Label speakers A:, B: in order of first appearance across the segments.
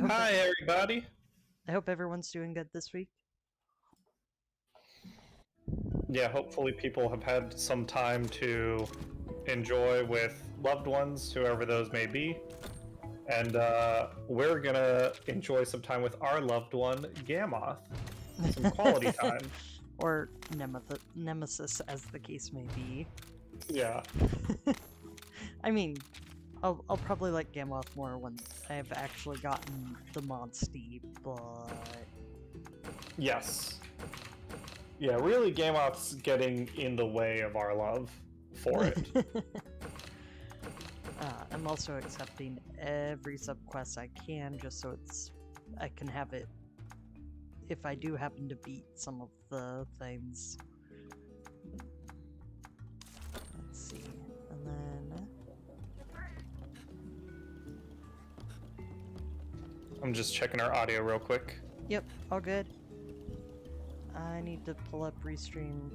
A: Hi, everybody.
B: I hope everyone's doing good this week.
A: Yeah, hopefully people have had some time to enjoy with loved ones, whoever those may be. And we're gonna enjoy some time with our loved one, Gammoth. Some quality time.
B: Or nemesis, as the case may be.
A: Yeah.
B: I mean, I'll probably like Gammoth more when I've actually gotten the Monstie, but...
A: Yes. Yeah, really, Gammoth's getting in the way of our love for it.
B: I'm also accepting every subquest I can, just so I can have it if I do happen to beat some of the things. Let's see, and then...
A: I'm just checking our audio real quick.
B: Yep, all good. I need to pull up Restream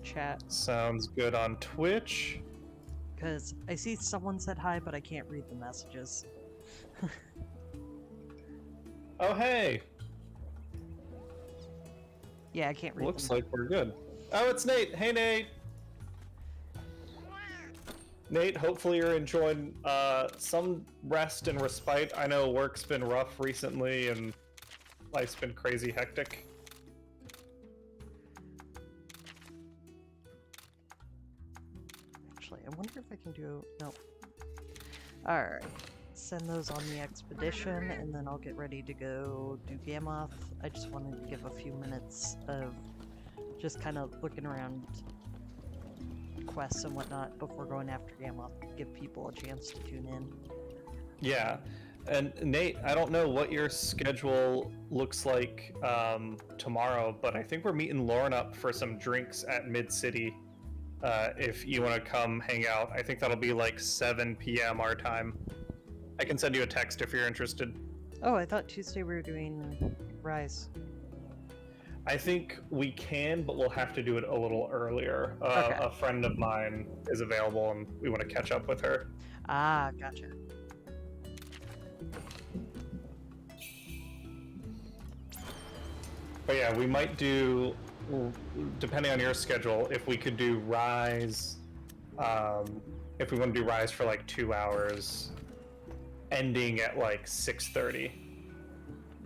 B: chat.
A: Sounds good on Twitch.
B: Because I see someone said hi, but I can't read the messages.
A: Oh, hey!
B: Yeah, I can't read
A: Looks
B: them.
A: like we're good. Oh, it's Nate! Hey, Nate! Nate, hopefully you're enjoying some rest and respite. I know work's been rough recently and life's been crazy hectic.
B: Actually, I wonder if I can do... No. Alright. Send those on the expedition, and then I'll get ready to go do Gammoth. I just wanted to give a few minutes of just kind of looking around quests and whatnot before going after Gammoth. Give people a chance to tune in.
A: Yeah. And Nate, I don't know what your schedule looks like tomorrow, but I think we're meeting Lauren up for some drinks at Mid-City. If you want to come hang out, I think that'll be like 7 p.m. our time. I can send you a text if you're interested.
B: Oh, I thought Tuesday we were doing Rise.
A: I think we can, but we'll have to do it a little earlier.
B: Okay.
A: A friend of mine is available, and we want to catch up with her.
B: Ah, gotcha.
A: But yeah, we might do, depending on your schedule, if we could do Rise, if we want to do Rise for like 2 hours, ending at like 6:30.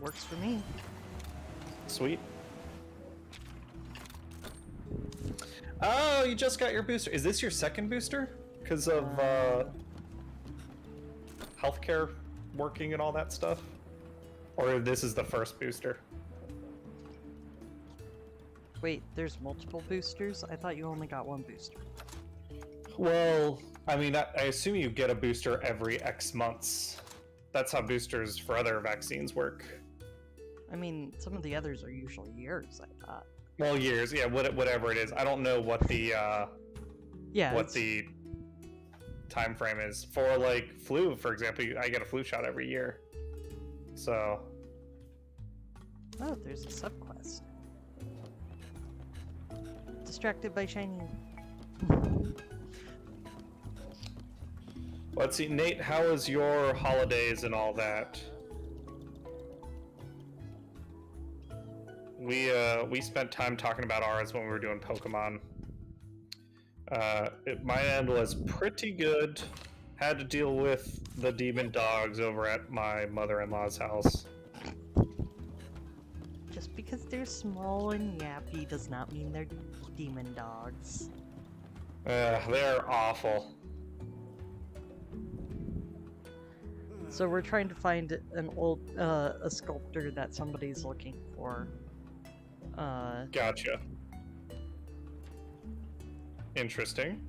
B: Works for me.
A: Sweet. Oh, you just got your booster. Is this your second booster? Because of healthcare working and all that stuff? Or this is the first booster?
B: Wait, there's multiple boosters? I thought you only got one booster.
A: Well, I mean, I assume you get a booster every X months. That's how boosters for other vaccines work.
B: I mean, some of the others are usually years, I thought.
A: Well, years, yeah, whatever it is. I don't know what the the time frame is for, like flu, for example. I get a flu shot every year, so.
B: Oh, there's a subquest. Distracted by shiny.
A: Let's see, Nate. How was your holidays and all that? We spent time talking about ours when we were doing Pokemon. My end was pretty good. Had to deal with the demon dogs over at my mother-in-law's house.
B: Just because they're small and yappy does not mean they're demon dogs.
A: They're awful.
B: So we're trying to find an old a sculptor that somebody's looking for.
A: Gotcha. Interesting.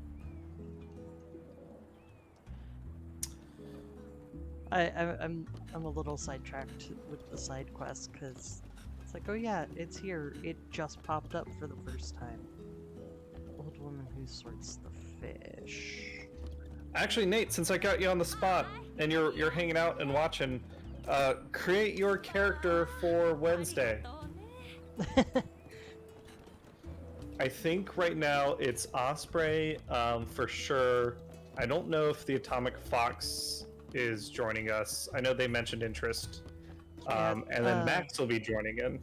B: I'm a little sidetracked with the side quest because it's like, oh yeah, it's here. It just popped up for the first time. Old woman who sorts the fish.
A: Actually, Nate, since I got you on the spot and you're hanging out and watching, create your character for Wednesday. I think right now it's Osprey for sure. I don't know if the Atomic Fox is joining us. I know they mentioned interest. And then Max will be joining in.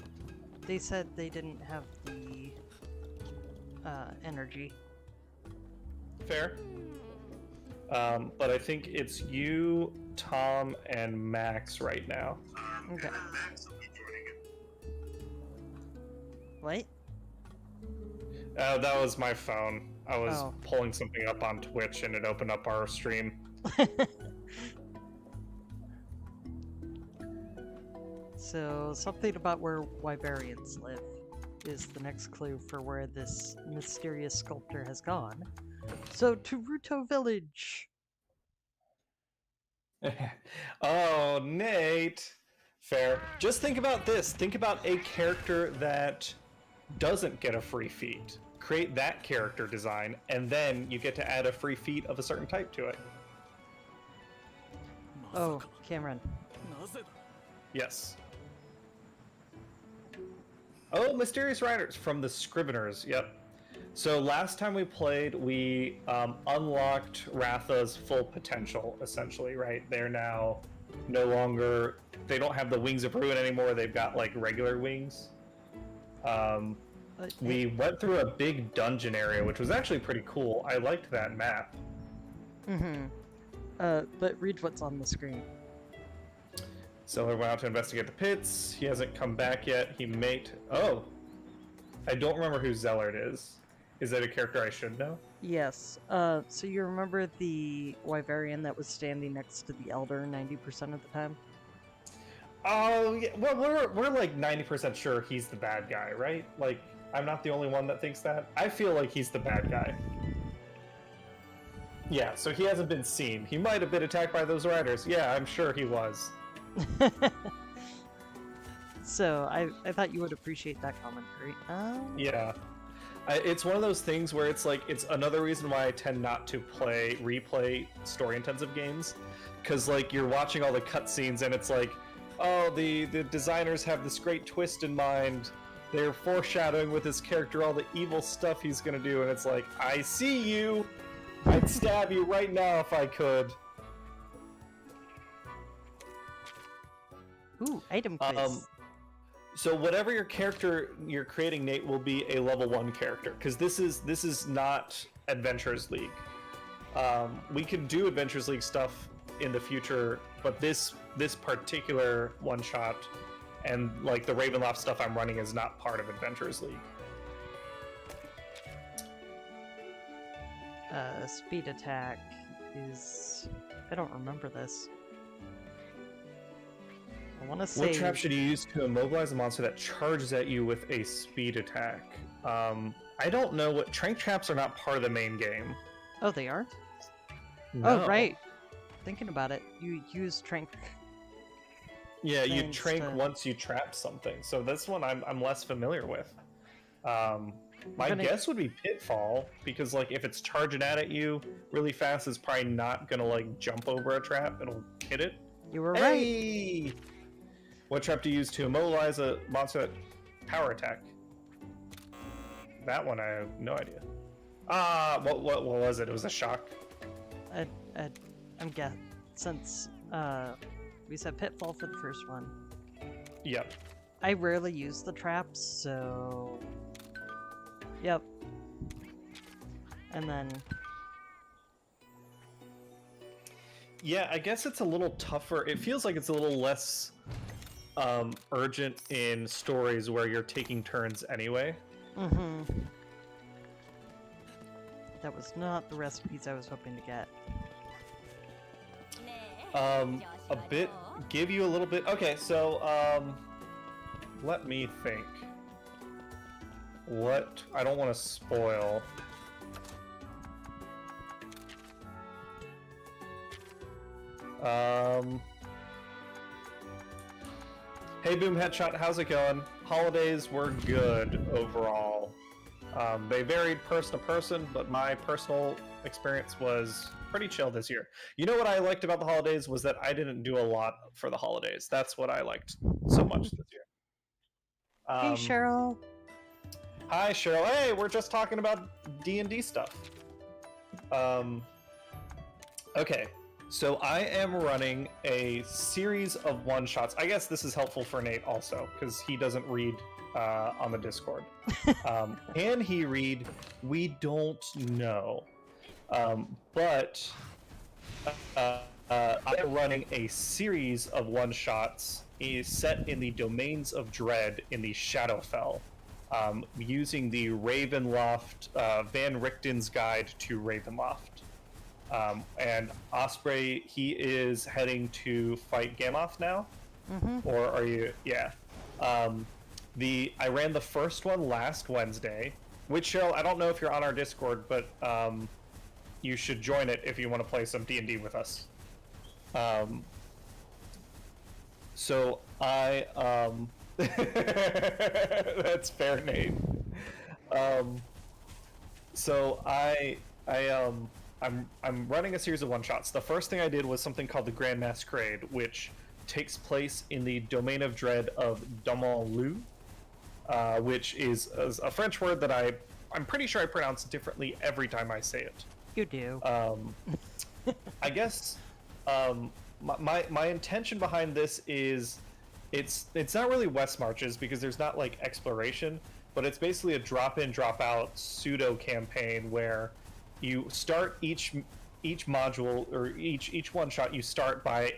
B: They said they didn't have the energy.
A: Fair. But I think it's you, Tom, and Max right now.
B: Okay. What?
A: That was my phone. I was
B: Oh.
A: pulling something up on Twitch and it opened up our stream.
B: So, something about where Wyverians live is the next clue for where this mysterious sculptor has gone. So, to Ruto Village!
A: Oh, Nate! Fair. Just think about this. Think about a character that doesn't get a free feat. Create that character design, and then you get to add a free feat of a certain type to it.
B: Oh, Cameron.
A: Yes. Oh, Mysterious Riders from the Scriveners. Yep. So last time we played, we unlocked Ratha's full potential, essentially, right? They're now no longer... They don't have the Wings of Ruin anymore. They've got, like, regular wings. We went through a big dungeon area, which was actually pretty cool. I liked that map.
B: Mm-hmm. But read what's on the screen.
A: Seller went out to investigate the pits. He hasn't come back yet. He may... Oh! I don't remember who Zellard is. Is that a character I should know?
B: Yes. So you remember the Wyverian that was standing next to the Elder 90% of the time?
A: Oh, yeah. Well, we're like 90% sure he's the bad guy, right? Like, I'm not the only one that thinks that. I feel like he's the bad guy. Yeah, so he hasn't been seen. He might have been attacked by those riders. Yeah, I'm sure he was.
B: So, I thought you would appreciate that commentary.
A: Yeah. It's one of those things where it's like, it's another reason why I tend not to replay story-intensive games. Because, like, you're watching all the cutscenes and it's like, oh, the designers have this great twist in mind. They're foreshadowing with this character all the evil stuff he's gonna do, and it's like, I see you! I'd stab you right now if I could.
B: Ooh, item quiz.
A: So whatever your character you're creating, Nate, will be a level 1 character, because this is not Adventurers League. We can do Adventurers League stuff in the future, but this particular one-shot and like the Ravenloft stuff I'm running is not part of Adventurers League.
B: Speed attack is... I don't remember this. I want to say...
A: What trap should you use to immobilize a monster that charges at you with a speed attack? I don't know what... Trank traps are not part of the main game.
B: Oh, they are?
A: No.
B: Oh, right. Thinking about it, you use Trank.
A: Yeah, you
B: Thanks
A: trank
B: to-
A: once you trap something. So this one I'm less familiar with. My
B: gonna-
A: guess would be Pitfall, because like if it's charging at you really fast, it's probably not gonna like jump over a trap. It'll hit it.
B: You were
A: Hey!
B: right.
A: What trap do you use to immobilize a monster that power attack? That one I have no idea. What was it? It was a shock.
B: I'm guessing since we said Pitfall for the first one.
A: Yep.
B: I rarely use the traps, so yep. And then
A: Yeah, I guess it's a little tougher. It feels like it's a little less urgent in stories where you're taking turns anyway.
B: that was not the recipes I was hoping to get.
A: A bit, give you a little bit. Okay, so let me think. What I don't want to spoil. Hey Boom Headshot, how's it going? Holidays were good overall. They varied person to person, but my personal experience was pretty chill this year. You know what I liked about the holidays was that I didn't do a lot for the holidays. That's what I liked so much this year.
B: Hey Cheryl.
A: Hi Cheryl. Hey, we're just talking about D&D stuff. Okay, So I am running a series of one-shots. I guess this is helpful for Nate also, because he doesn't read on the Discord. Can he read? We don't know. But I am running a series of one-shots set in the Domains of Dread in the Shadowfell, using the Ravenloft, Van Richten's Guide to Ravenloft. And Osprey, he is heading to fight Gammoth now? Or are you... Yeah. I ran the first one last Wednesday, which, Cheryl, I don't know if you're on our Discord, but you should join it if you want to play some D&D with us. So I... That's fair, Nate. So I'm running a series of one-shots. The first thing I did was something called the Grand Masquerade, which takes place in the Domain of Dread of Domonlu, which is a French word that I'm pretty sure I pronounce differently every time I say it.
B: You do.
A: I guess my intention behind this is it's not really West Marches because there's not like exploration, but it's basically a drop-in, drop-out pseudo campaign where you start each module or each one shot. You start by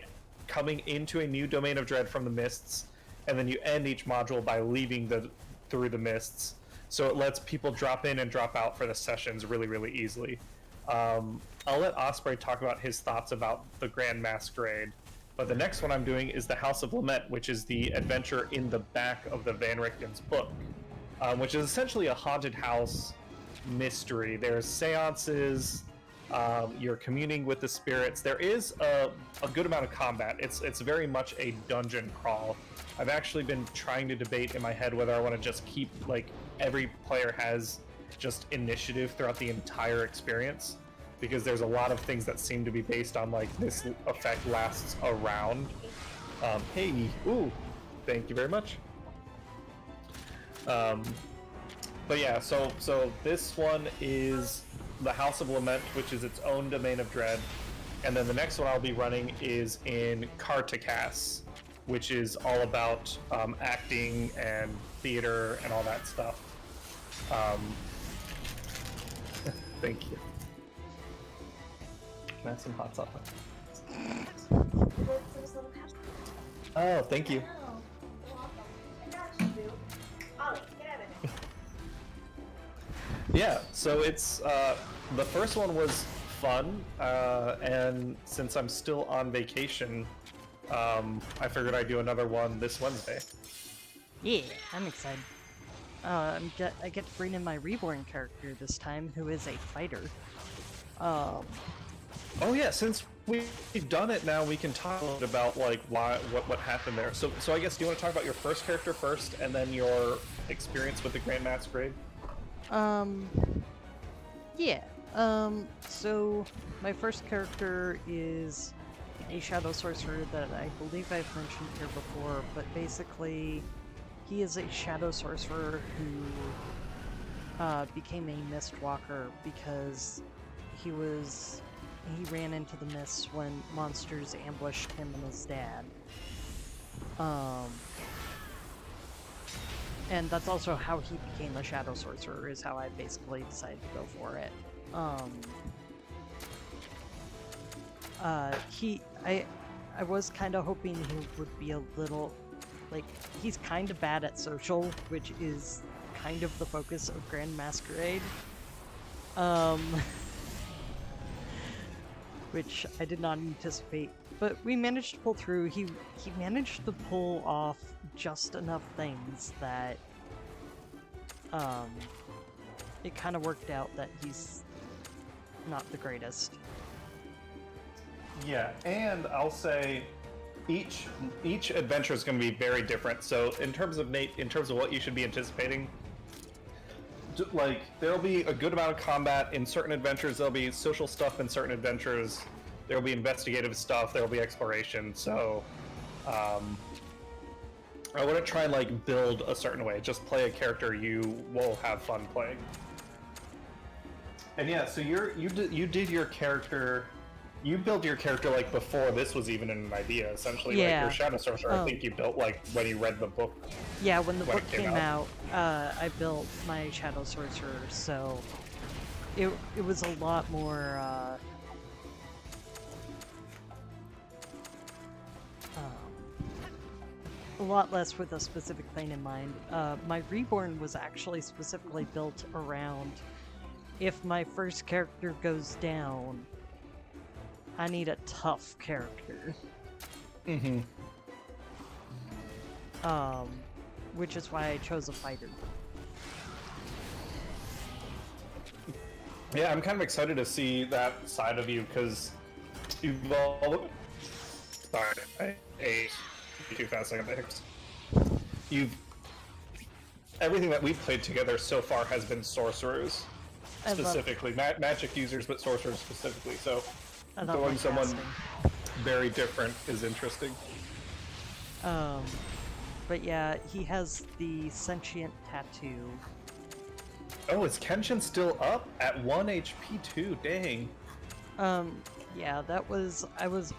A: coming into a new Domain of Dread from the mists, and then you end each module by leaving through the mists. So it lets people drop in and drop out for the sessions really, really easily. I'll let Osprey talk about his thoughts about the Grand Masquerade, but the next one I'm doing is the House of Lament, which is the adventure in the back of the Van Richten's book, which is essentially a haunted house mystery. There's seances, you're communing with the spirits. There is a good amount of combat. It's very much a dungeon crawl. I've actually been trying to debate in my head whether I want to just keep, like, every player has just initiative throughout the entire experience, because there's a lot of things that seem to be based on, like, this effect lasts a round. Hey, ooh, thank you very much. But yeah, so this one is the House of Lament, which is its own Domain of Dread, and then the next one I'll be running is in Cartacas, which is all about acting and theater and all that stuff. Thank you. Can I have some hot sauce? Oh, thank you. Yeah, so it's the first one was fun, and since I'm still on vacation, I figured I'd do another one this Wednesday.
B: Yeah, I'm excited. I get to bring in my reborn character this time, who is a fighter.
A: Oh yeah, since we've done it now, we can talk a little bit about like what happened there. So I guess, do you want to talk about your first character first, and then your experience with the Grand Masquerade?
B: Yeah. So my first character is a Shadow Sorcerer that I believe I've mentioned here before, but basically he is a Shadow Sorcerer who became a Mistwalker because he ran into the mists when monsters ambushed him and his dad. And that's also how he became a Shadow Sorcerer, is how I basically decided to go for it. I was kind of hoping he would be a little, like, he's kind of bad at social, which is kind of the focus of Grand Masquerade. Which I did not anticipate, but we managed to pull through. He managed to pull off just enough things that it kind of worked out that he's not the greatest.
A: Yeah, and I'll say each adventure is going to be very different. So in terms of Nate, in terms of what you should be anticipating, like, there'll be a good amount of combat in certain adventures, there'll be social stuff in certain adventures, there'll be investigative stuff, there'll be exploration, so I want to try and, like, build a certain way. Just play a character you will have fun playing. And yeah, so you did your character you built your character like before this was even an idea, essentially. Like
B: Yeah.
A: your Shadow Sorcerer, I think you built like when you read the book.
B: Yeah, when the
A: when
B: book
A: it came
B: came out, I built my Shadow Sorcerer, so it was a lot more a lot less with a specific thing in mind. My Reborn was actually specifically built around if my first character goes down, I need a tough character.
A: Mm-hmm.
B: Which is why I chose a fighter.
A: Yeah, I'm kind of excited to see that side of you because you've all. Sorry, I ate too fast. I got the hiccups. You've everything that we've played together so far has been sorcerers, specifically magic users, but sorcerers specifically. So throwing someone very different is interesting.
B: But yeah, he has the sentient tattoo.
A: Oh, is Kenshin still up at 1 HP too? Dang.
B: Yeah, that was I was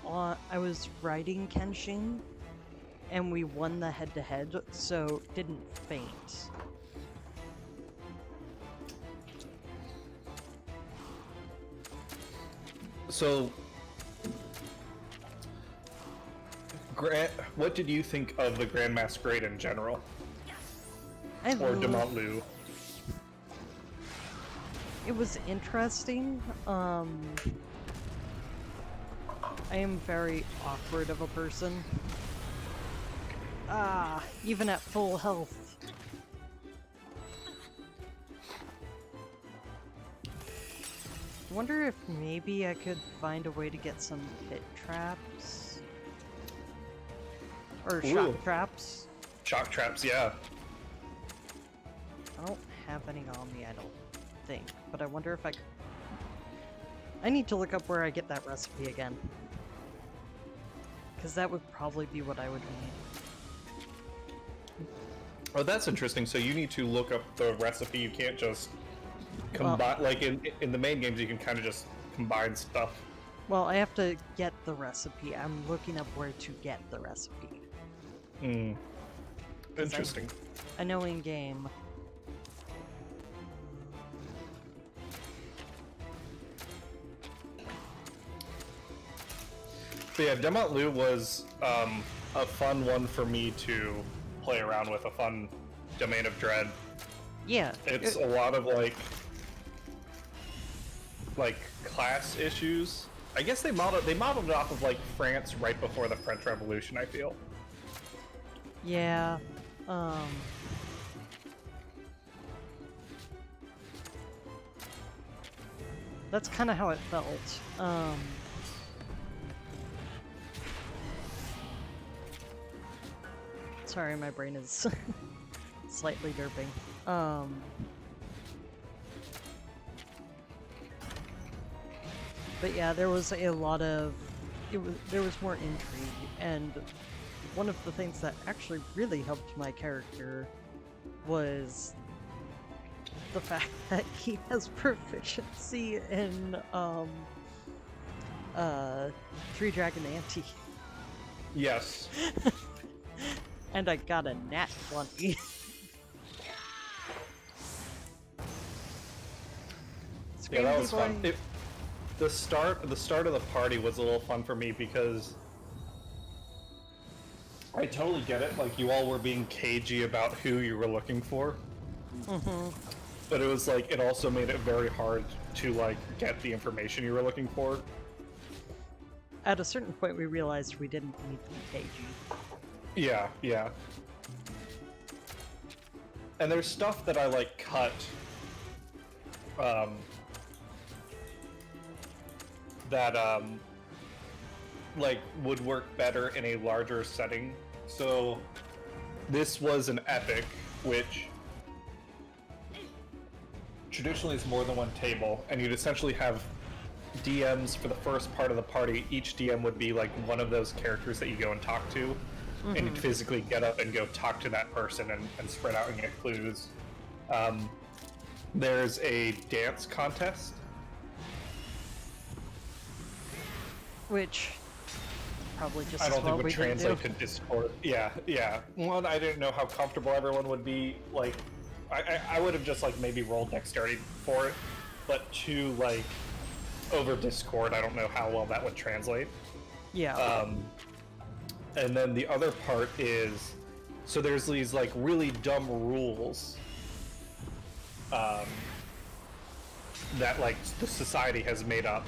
B: riding Kenshin, and we won the head-to-head, so didn't faint.
A: So, what did you think of the Grand Masquerade in general? Or de Montlu?
B: It was interesting. I am very awkward of a person. Even at full health. Wonder if maybe I could find a way to get some pit traps? Or shock traps?
A: Shock traps, yeah.
B: I don't have any on me, I don't think. But I wonder if I need to look up where I get that recipe again. Because that would probably be what I would need.
A: Oh, that's interesting. So you need to look up the recipe. You can't just combine, like in the main games, you can kind of just combine stuff.
B: Well, I have to get the recipe. I'm looking up where to get the recipe.
A: Interesting.
B: I know in game.
A: But yeah, de Montlu was a fun one for me to play around with. A fun domain of dread.
B: Yeah.
A: It's a lot of like class issues. I guess they modeled it off of like France right before the French Revolution, I feel.
B: Yeah. That's kind of how it felt. Sorry, my brain is slightly derping. But yeah, there was a lot of there was more intrigue, and one of the things that actually really helped my character was the fact that he has proficiency in Three Dragon Ante.
A: Yes.
B: And I got a nat 20.
A: Yeah, that was fun. The start of the party was a little fun for me because I totally get it. Like, you all were being cagey about who you were looking for.
B: Mm-hmm.
A: But it was like, it also made it very hard to like get the information you were looking for.
B: At a certain point, we realized we didn't need to be cagey.
A: Yeah, yeah. And there's stuff that I like cut that like would work better in a larger setting. So this was an epic, which traditionally is more than one table, and you'd essentially have DMs for the first part of the party. Each DM would be like one of those characters that you go and talk to. And you'd physically get up and go talk to that person and spread out and get clues. There's a dance contest.
B: which probably just
A: I
B: as
A: don't
B: well
A: think would
B: we didn't do.
A: translate to Discord. Yeah, yeah. One, I didn't know how comfortable everyone would be. Like, I would have just like maybe rolled dexterity for it, but two, like over Discord, I don't know how well that would translate.
B: Yeah.
A: And then the other part is, so there's these like really dumb rules that like the society has made up.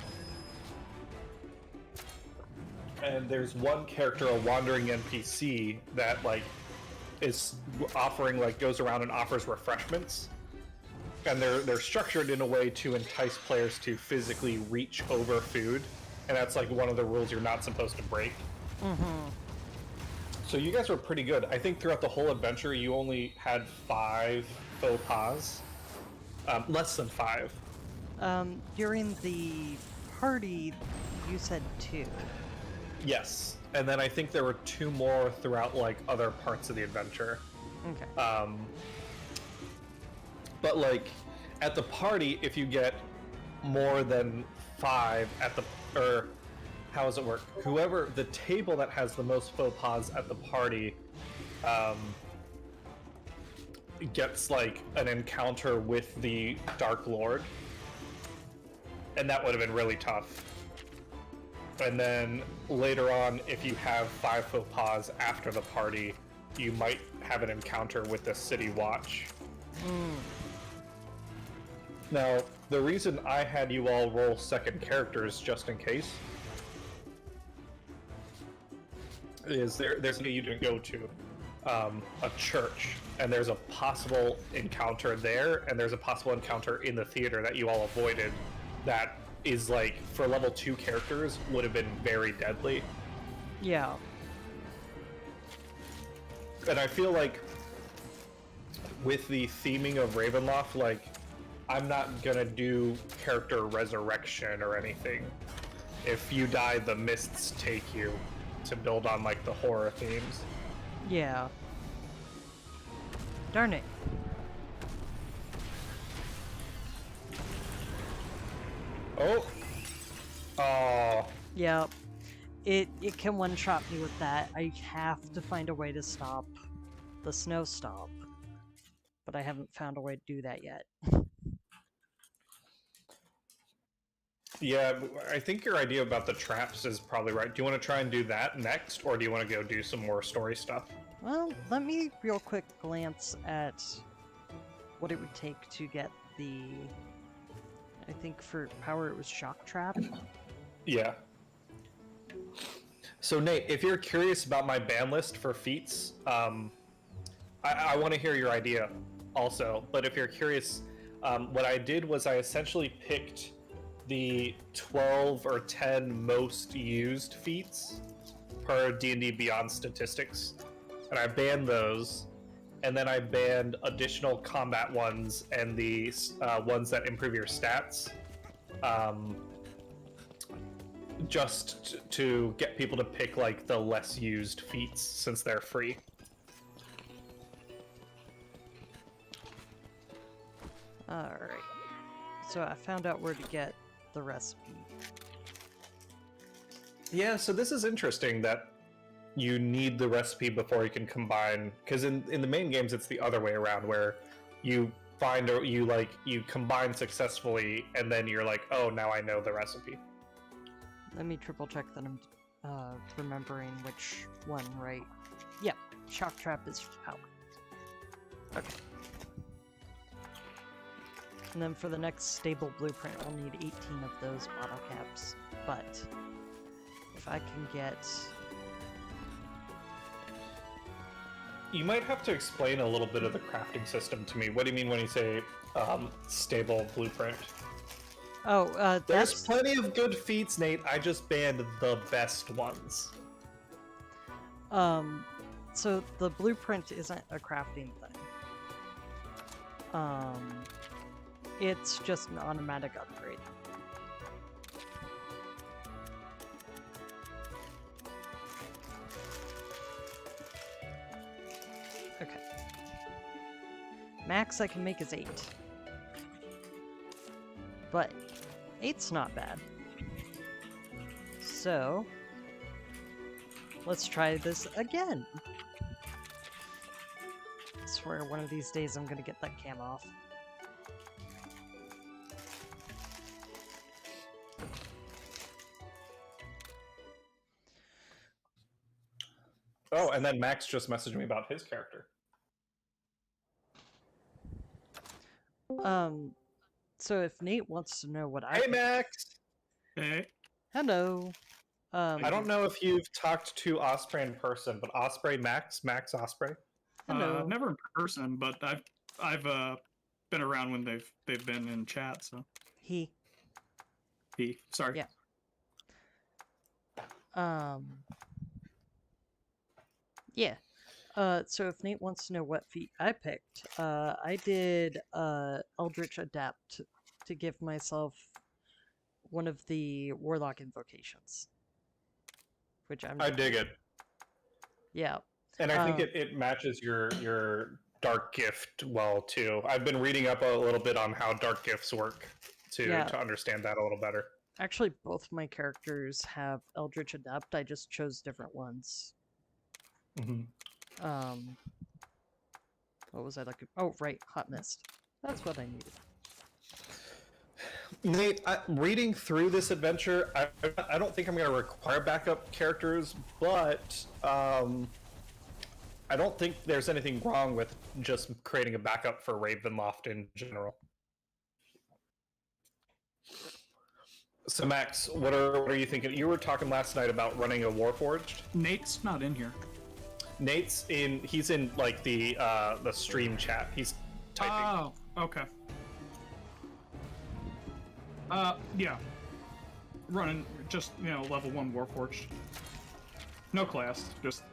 A: And there's one character, a wandering NPC, that like is offering, like goes around and offers refreshments. And they're structured in a way to entice players to physically reach over food. And that's like one of the rules you're not supposed to break.
B: Mm-hmm.
A: So you guys were pretty good. I think throughout the whole adventure, you only had 5 faux pas. Less than 5.
B: During the party, you said 2.
A: Yes. And then I think there were 2 more throughout like other parts of the adventure.
B: Okay.
A: But like at the party, if you get more than 5 at the, or how does it work? Whoever, the table that has the most faux pas at the party gets like an encounter with the Dark Lord. And that would have been really tough. And then later on, if you have 5 faux pas after the party, you might have an encounter with the City Watch. Now, the reason I had you all roll second characters just in case is there's a you didn't go to a church, and there's a possible encounter there, and there's a possible encounter in the theater that you all avoided that is like, for level 2 characters, would have been very deadly.
B: Yeah.
A: And I feel like with the theming of Ravenloft, like, I'm not gonna do character resurrection or anything. If you die, the mists take you, to build on like the horror themes.
B: Yeah. Darn it.
A: Oh. Oh.
B: Yeah. It can one-shot me with that. I have to find a way to stop the snow stop. But I haven't found a way to do that yet.
A: Yeah, I think your idea about the traps is probably right. Do you want to try and do that next, or do you want to go do some more story stuff?
B: Well, let me real quick glance at what it would take to get the... I think for power it was Shock Trap.
A: Yeah. So Nate, if you're curious about my ban list for feats, I want to hear your idea also. But if you're curious, what I did was I essentially picked the 12 or 10 most used feats per D&D Beyond statistics, and I banned those, and then I banned additional combat ones and the ones that improve your stats, just to get people to pick like the less used feats since they're free.
B: Alright. So I found out where to get the recipe.
A: Yeah, so this is interesting that you need the recipe before you can combine, because in the main games it's the other way around, where you find or you combine successfully and then you're like, oh, now I know the recipe.
B: Let me triple check that I'm remembering which one, right? Yeah, Shock Trap is power. Okay. And then for the next stable blueprint, we'll need 18 of those bottle caps. But if I can get...
A: You might have to explain a little bit of the crafting system to me. What do you mean when you say stable blueprint?
B: Oh,
A: There's
B: that's...
A: plenty of good feats, Nate. I just banned the best ones.
B: So the blueprint isn't a crafting thing. It's just an automatic upgrade. Okay. Max I can make is 8. But 8's not bad. So So, let's try this again. I swear one of these days I'm gonna get that cam off.
A: Oh, and then Max just messaged me about his character.
B: So if Nate wants to know what I...
A: Hey, Max!
C: Hey.
B: Hello.
A: I don't know if you've talked to Osprey in person, but Osprey, Max Osprey.
B: Hello.
C: Never in person, but I've been around when they've been in chat. So
B: He.
C: Sorry.
B: Yeah. Yeah. So if Nate wants to know what feat I picked, I did Eldritch Adapt to give myself one of the Warlock invocations. Which
A: I dig it.
B: Yeah.
A: And I think it matches your dark gift well, too. I've been reading up a little bit on how dark gifts work to understand that a little better.
B: Actually, both my characters have Eldritch Adapt. I just chose different ones.
A: Mm-hmm.
B: What was I looking? Oh, right, Hot Mist. That's what I needed.
A: Nate, reading through this adventure, I don't think I'm going to require backup characters, but I don't think there's anything wrong with just creating a backup for Ravenloft in general. So Max, what are you thinking? You were talking last night about running a Warforged.
C: Nate's not in here.
A: He's in like the stream chat. He's typing.
C: Oh, okay. Yeah. Running just, level 1 Warforged. No class, just...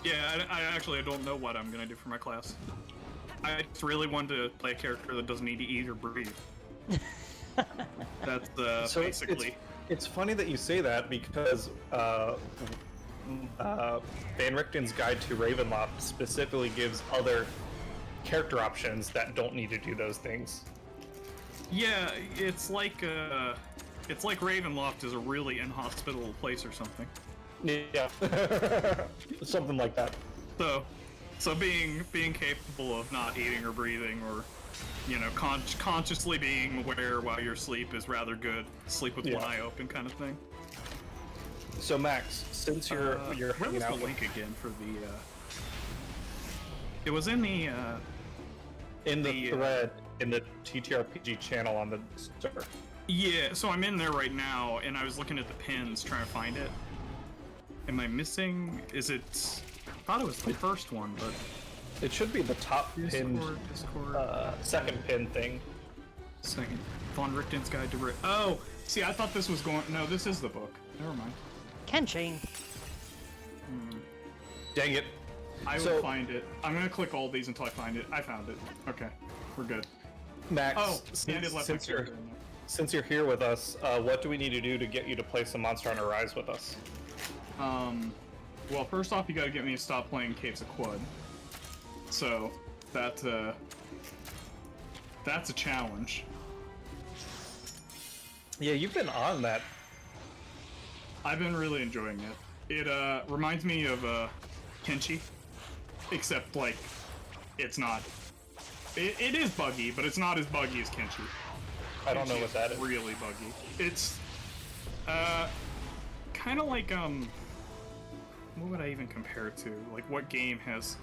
C: Yeah, I actually don't know what I'm gonna do for my class. I just really wanted to play a character that doesn't need to eat or breathe. That's
A: So
C: basically...
A: It's funny that you say that because Van Richten's Guide to Ravenloft specifically gives other character options that don't need to do those things.
C: Yeah, it's like Ravenloft is a really inhospitable place or something.
A: Yeah, something like that.
C: So being capable of not eating or breathing, or consciously being aware while you're asleep is rather good. Sleep with one eye open, kind of thing.
A: So Max, since you're
C: where
A: hanging
C: was
A: out
C: the link again for the? It was in the
A: thread in the TTRPG channel on the server.
C: Yeah, so I'm in there right now, and I was looking at the pins trying to find it. Am I missing? Is it? I thought it was the first one, but
A: it should be the top pinned second pin thing.
C: Second. Von Richten's Guide to Oh, see, I thought this was going. No, this is the book. Never mind.
B: Kenshin.
A: Dang it.
C: I will find it. I'm gonna click all these until I find it. I found it. Okay, we're good.
A: Max,
C: since
A: you're here with us, what do we need to do to get you to play some Monster Hunter Rise with us?
C: Well, first off, you gotta get me to stop playing Caves of Quad. So, that's a challenge.
A: Yeah, you've been on that.
C: I've been really enjoying it. It reminds me of Kenshi, except like it's not. It is buggy, but it's not as buggy as Kenshi.
A: I don't know what that is.
C: Really buggy. It's kind of like what would I even compare it to? Like, what game has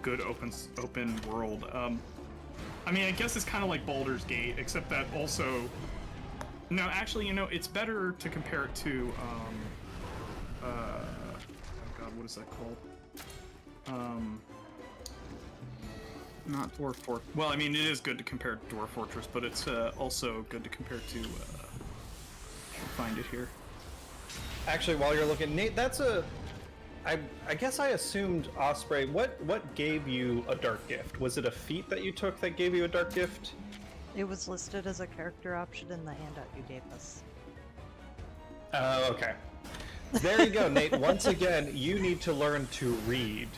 C: good open world? I mean, I guess it's kind of like Baldur's Gate, except that also. No, actually, it's better to compare it to oh god, what is that called? Not Dwarf Fortress. Well, I mean, it is good to compare to Dwarf Fortress, but it's also good to compare to. I'll find it here.
A: Actually, while you're looking, Nate, that's I guess I assumed Osprey. What gave you a dark gift? Was it a feat that you took that gave you a dark gift?
B: It was listed as a character option in the handout you gave us.
A: Oh, okay. There you go, Nate. Once again, you need to learn to read.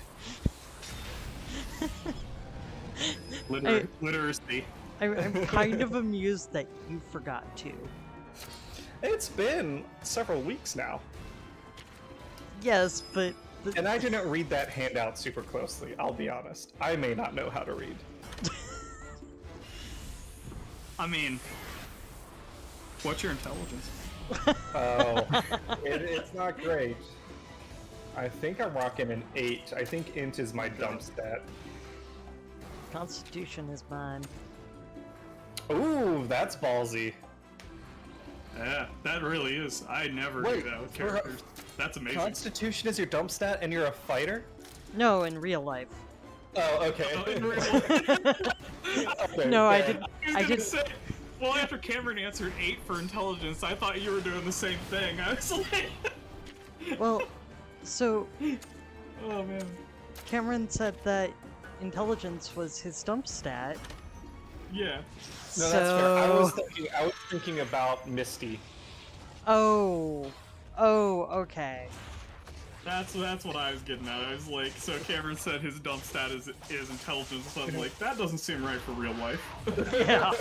C: Literacy.
B: I'm kind of amused that you forgot to.
A: It's been several weeks now.
B: Yes, but
A: And I didn't read that handout super closely, I'll be honest. I may not know how to read.
C: I mean, what's your intelligence?
A: Oh, it's not great. I think I'm rocking an 8. I think int is my dump stat.
B: Constitution is mine.
A: Ooh, that's ballsy.
C: Yeah, that really is. I never do
A: Wait,
C: that with characters. That's amazing.
A: Constitution is your dump stat and you're a fighter?
B: No, in real life.
A: Oh, okay.
C: In real life.
A: Okay,
B: No, I
A: fair.
B: didn't.
C: I was
B: I
C: gonna
B: didn't.
C: say, well, after Cameron answered 8 for intelligence, I thought you were doing the same thing. I was like,
B: Well, so
C: oh man.
B: Cameron said that intelligence was his dump stat.
C: Yeah.
A: No, that's fair. I was thinking about Misty.
B: Oh, okay.
C: That's what I was getting at. I was like, so Cameron said his dump stat is intelligence, so I was like, that doesn't seem right for real life.
B: Yeah.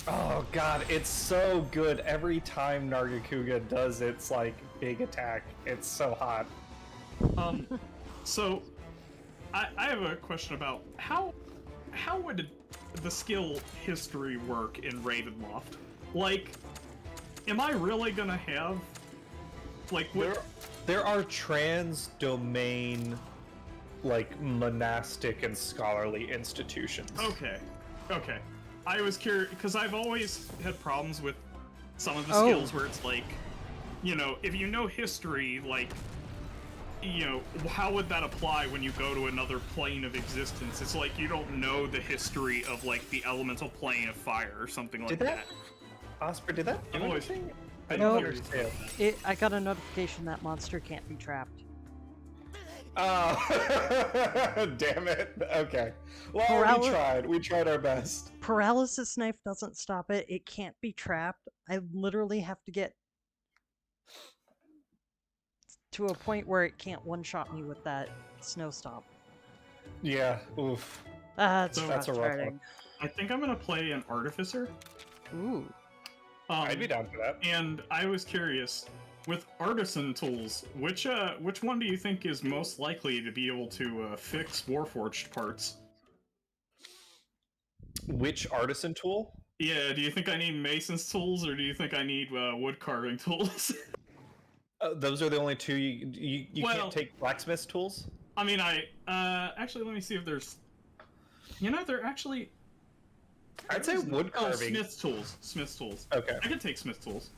A: Oh god, it's so good. Every time Nargacuga does its like big attack, it's so hot.
C: So I have a question about how would the skill history work in Ravenloft? Like, am I really gonna have like what?
A: There are trans-domain, like, monastic and scholarly institutions.
C: Okay. I was curious because I've always had problems with some of the
B: Oh.
C: skills where it's like, you know, if you know history, like, you know, how would that apply when you go to another plane of existence? It's like you don't know the history of like the elemental plane of fire or something like
A: Did that? Osprey, did that do
C: I've always-
A: anything? I
B: No.
A: didn't understand.
B: I got a notification that monster can't be trapped.
A: Oh, damn it. Okay. Well, we tried our best.
B: Paralysis knife doesn't stop it. It can't be trapped. I literally have to get to a point where it can't one-shot me with that snow stomp.
A: Yeah, oof.
B: That's
A: That's a rough
B: frustrating.
A: one.
C: I think I'm gonna play an artificer.
B: Ooh.
A: I'd be down for that.
C: And I was curious, with artisan tools, which one do you think is most likely to be able to fix Warforged parts?
A: Which artisan tool?
C: Yeah, do you think I need mason's tools, or do you think I need wood carving tools?
A: Those are the only two you
C: Well-
A: can't take blacksmith's tools?
C: I mean, actually, let me see if there's... You know, they're actually...
A: I'd say wood
C: Oh,
A: carving.
C: Smith's tools.
A: Okay.
C: I could take Smith's tools.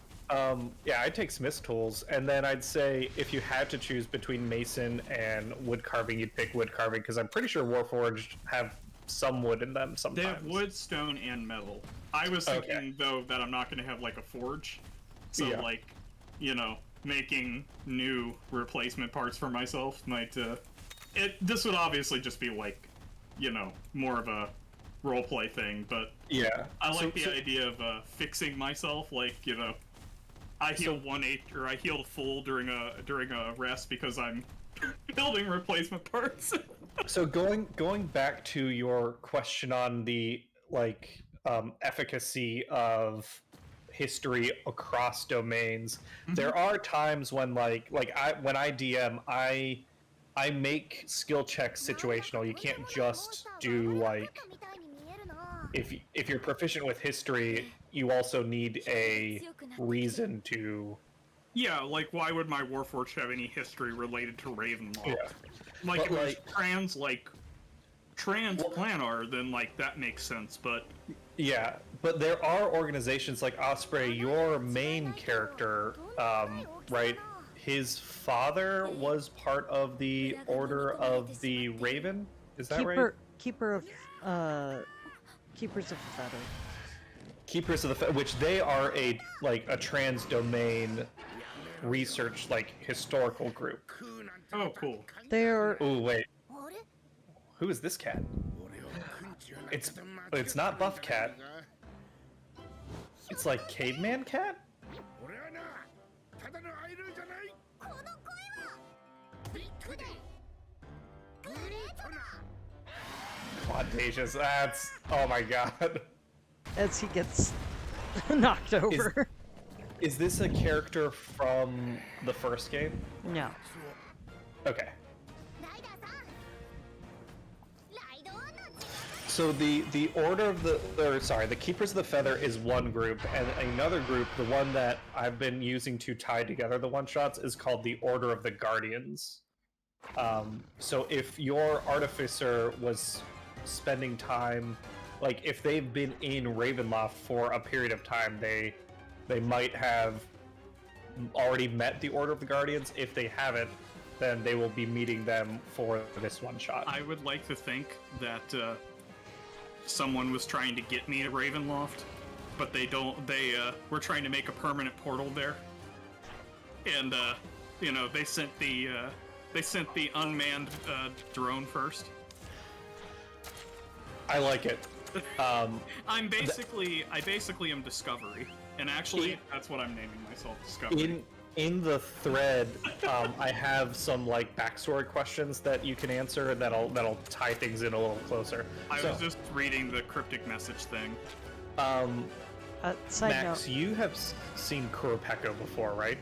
A: Yeah, I'd take smith's tools, and then I'd say if you had to choose between mason and wood carving, you'd pick wood carving, because I'm pretty sure Warforged have some wood in them
C: They
A: sometimes.
C: have wood, stone, and metal. I was thinking, though, that I'm not going to have, like, a forge. So,
A: Yeah.
C: like, you know, making new replacement parts for myself might, this would obviously just be, like, you know, more of a roleplay thing, but
A: Yeah.
C: I like the idea of fixing myself, like, you know, I healed 1/8, or I healed full during a rest because I'm building replacement parts.
A: So going back to your question on the like efficacy of history across domains, there are times when when I DM, I make skill checks situational. You can't just do like if you're proficient with history, you also need a reason to.
C: Yeah, like, why would my Warforged have any history related to Ravenloft?
A: Yeah.
C: Like,
A: But,
C: if it was transplanar, then, like, that makes sense, but...
A: Yeah, but there are organizations like Osprey, your main character, right? His father was part of the Order of the Raven? Is that right?
B: Keeper of Keepers of the Feather.
A: Keepers of the Feather, which they are a trans-domain research, like, historical group.
C: Oh, cool.
B: They're
A: Ooh, wait. Who is this cat? It's not Buff Cat. It's like Caveman Cat? Audacious, that's... Oh my god.
B: as he gets knocked over.
A: Is this a character from the first game?
B: No.
A: Okay. So the Order of the Keepers of the Feather is one group, and another group, the one that I've been using to tie together the one-shots, is called the Order of the Guardians. So if your Artificer was spending time, like if they've been in Ravenloft for a period of time, they might have already met the Order of the Guardians. If they haven't, then they will be meeting them for this one-shot.
C: I would like to think that someone was trying to get me to Ravenloft, but they were trying to make a permanent portal there, and they sent the unmanned drone first.
A: I like it.
C: I basically am Discovery, and actually that's what I'm naming myself, Discovery.
A: In the thread, I have some like backstory questions that you can answer, and that'll tie things in a little closer.
C: I was just reading the cryptic message thing.
B: Side
A: Max,
B: note.
A: you have seen Kuropeko before, right?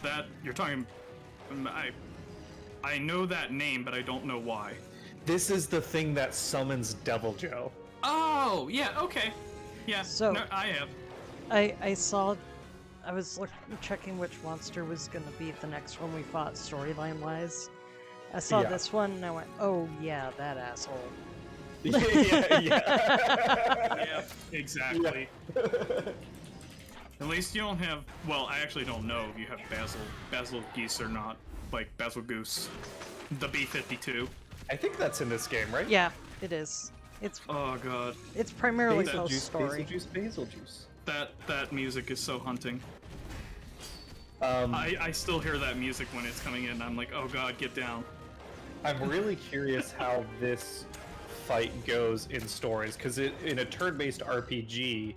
C: That you're talking. I know that name, but I don't know why.
A: This is the thing that summons Devil Joe.
C: Oh, yeah, okay. Yeah,
B: So-
C: no, I have.
B: I was checking which monster was going to be the next one we fought storyline-wise. I saw
A: Yeah.
B: this one and I went, oh yeah, that asshole.
A: yeah.
C: Yeah, exactly. At least you don't have. Well, I actually don't know if you have Basil Geese or not. Like Basil Goose, the B-52.
A: I think that's in this game, right?
B: Yeah, it is.
C: Oh god,
B: It's primarily
A: Basil juice,
B: post-story.
A: basil juice.
C: that music is so hunting.
A: Um,
C: I still hear that music when it's coming in. I'm like, oh god, get down.
A: I'm really curious how this fight goes in stories, because in a turn-based RPG,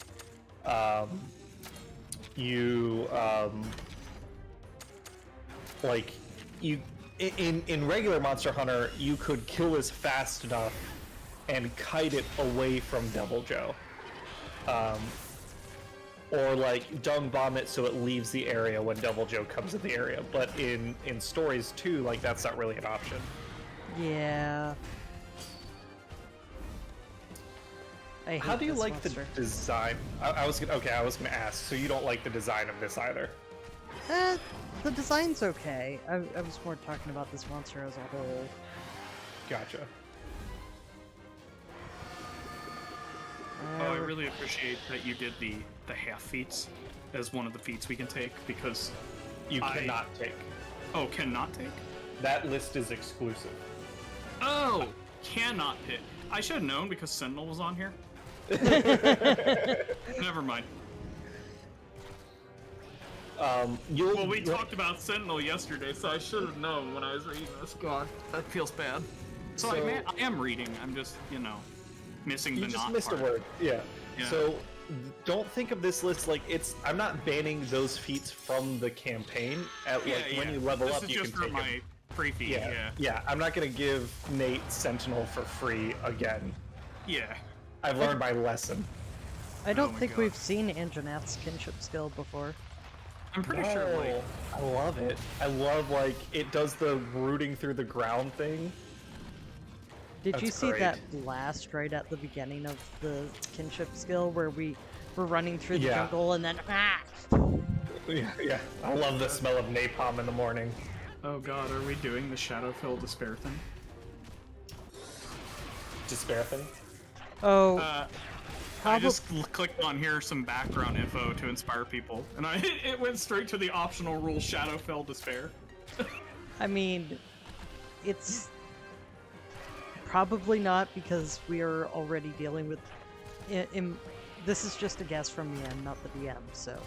A: in regular Monster Hunter, you could kill this fast enough and kite it away from Devil Joe, or like dung bomb it so it leaves the area when Devil Joe comes in the area. But in stories too, like that's not really an option.
B: Yeah.
A: How do you
B: this
A: like
B: monster.
A: the design? I was gonna ask. So you don't like the design of this either?
B: The design's okay. I was more talking about this monster as a whole.
A: Gotcha.
C: Oh, I really appreciate that you did the half feats as one of the feats we can take, because
A: You cannot take.
C: Oh, cannot take?
A: That list is exclusive.
C: Oh, cannot pick. I should have known because Sentinel was on here. Never mind. Well, we talked about Sentinel yesterday, so I should have known when I was reading this. God, that feels bad. So I am reading. I'm just, missing the
A: You just
C: not
A: missed
C: part.
A: a word. Yeah.
C: Yeah.
A: So don't think of this list like it's. I'm not banning those feats from the campaign. When you level
C: this
A: up,
C: is
A: you
C: just
A: can
C: for
A: take
C: my
A: them.
C: free feed.
A: Yeah. Yeah. I'm not gonna give Nate Sentinel for free again.
C: Yeah.
A: I've learned my lesson.
B: I don't
C: my
B: think
C: God.
B: we've seen Anjanath's kinship skill before.
C: I'm pretty sure, like,
A: I love it. I love it does the rooting through the ground thing.
B: Did you
A: That's
B: see
A: great.
B: that blast right at the beginning of the kinship skill where we were running through the
A: Yeah.
B: jungle and then
A: Yeah. I love the smell of napalm in the morning.
C: oh god, are we doing the Shadowfell Despair thing?
A: Despair thing.
B: Oh,
C: I just clicked on here some background info to inspire people, and it went straight to the optional rule Shadowfell Despair.
B: I mean, it's probably not because we are already dealing with. This is just a guess from me. I'm not the DM, so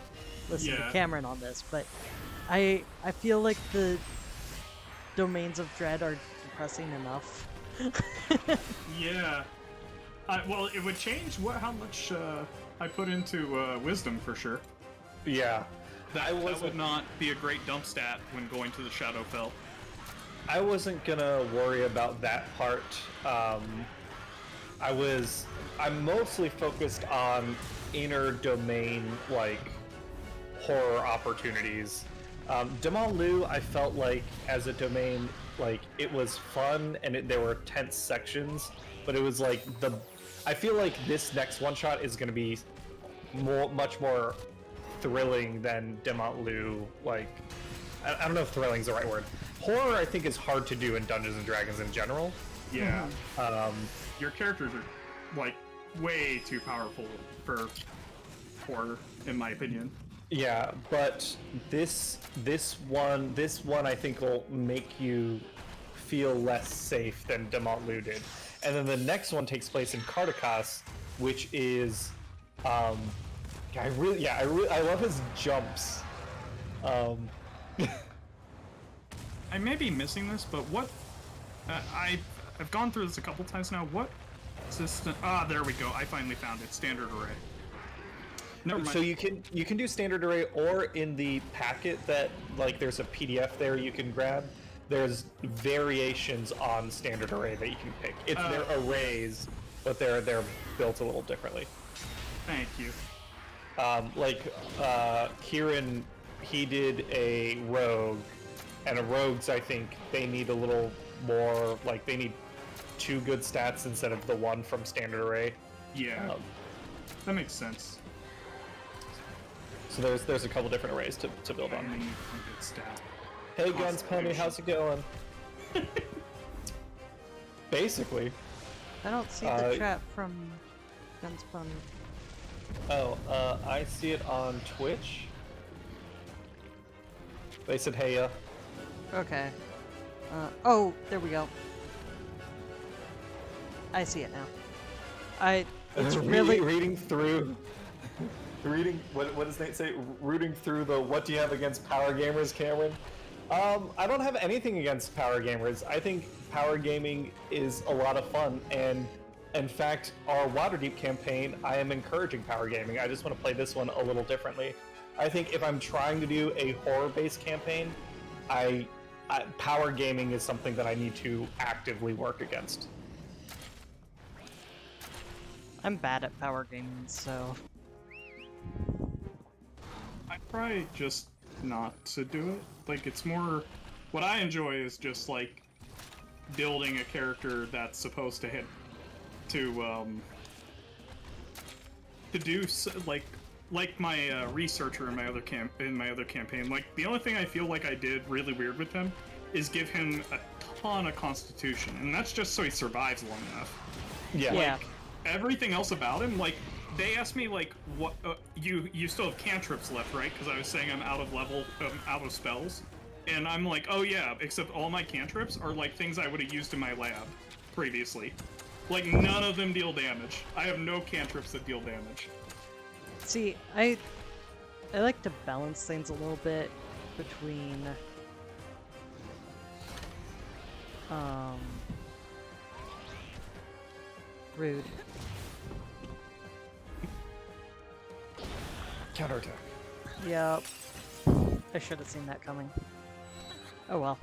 B: listen
C: Yeah.
B: to Cameron on this. But I feel like the domains of dread are depressing enough.
C: Yeah. Well, it would change how much I put into wisdom for sure.
A: Yeah.
C: That would not be a great dump stat when going to the Shadowfell.
A: I wasn't gonna worry about that part I'm mostly focused on inner domain like horror opportunities. Demalu, I felt like as a domain, like it was fun and there were tense sections, but it was like I feel like this next one shot is going to be much more thrilling than Demalu. Like, I don't know if thrilling is the right word. Horror, I think, is hard to do in Dungeons and Dragons in general.
C: Yeah. Your characters are like way too powerful for horror, in my opinion.
A: Yeah, but this one I think will make you feel less safe than Demont did. And then the next one takes place in Cardakas, which is I love his jumps.
C: I may be missing this, but what I've gone through this a couple times now. What system? Ah, there we go. I finally found it. Standard array. Never mind.
A: So you can do standard array, or in the packet that like there's a PDF there you can grab. There's variations on standard array that you can pick. They're arrays, but they're built a little differently.
C: Thank you.
A: Kieran, he did a rogue, and a rogues I think they need a little more, like they need 2 good stats instead of the 1 from standard array.
C: Yeah, that makes sense.
A: So there's a couple different arrays to build on.
C: Need one good stat.
A: Hey Guns Pony, how's it going? Basically.
B: I don't see the chat from Gunspun.
A: Oh, I see it on Twitch. They said hey ya.
B: Okay. Oh, there we go. I see it now. It's really
A: reading through. Reading what does Nate say? Rooting through the what do you have against power gamers, Cameron? I don't have anything against power gamers. I think power gaming is a lot of fun, and in fact, our Waterdeep campaign, I am encouraging power gaming. I just want to play this one a little differently. I think if I'm trying to do a horror-based campaign, power gaming is something that I need to actively work against.
B: I'm bad at power gaming, so
C: I try just not to do it. Like, it's more... What I enjoy is just, like, building a character that's supposed to do, like my researcher in my other campaign. Like, the only thing I feel like I did really weird with him is give him a ton of constitution, and that's just so he survives long enough.
A: Yeah.
C: Like, everything else about him, like, they asked me, like, what, you still have cantrips left, right? Because I was saying I'm out of level, out of spells. And I'm like, oh yeah, except all my cantrips are, like, things I would have used in my lab previously. Like, none of them deal damage. I have no cantrips that deal damage.
B: see, I like to balance things a little bit between rude.
A: Counterattack.
B: Yep. I should have seen that coming. Oh well.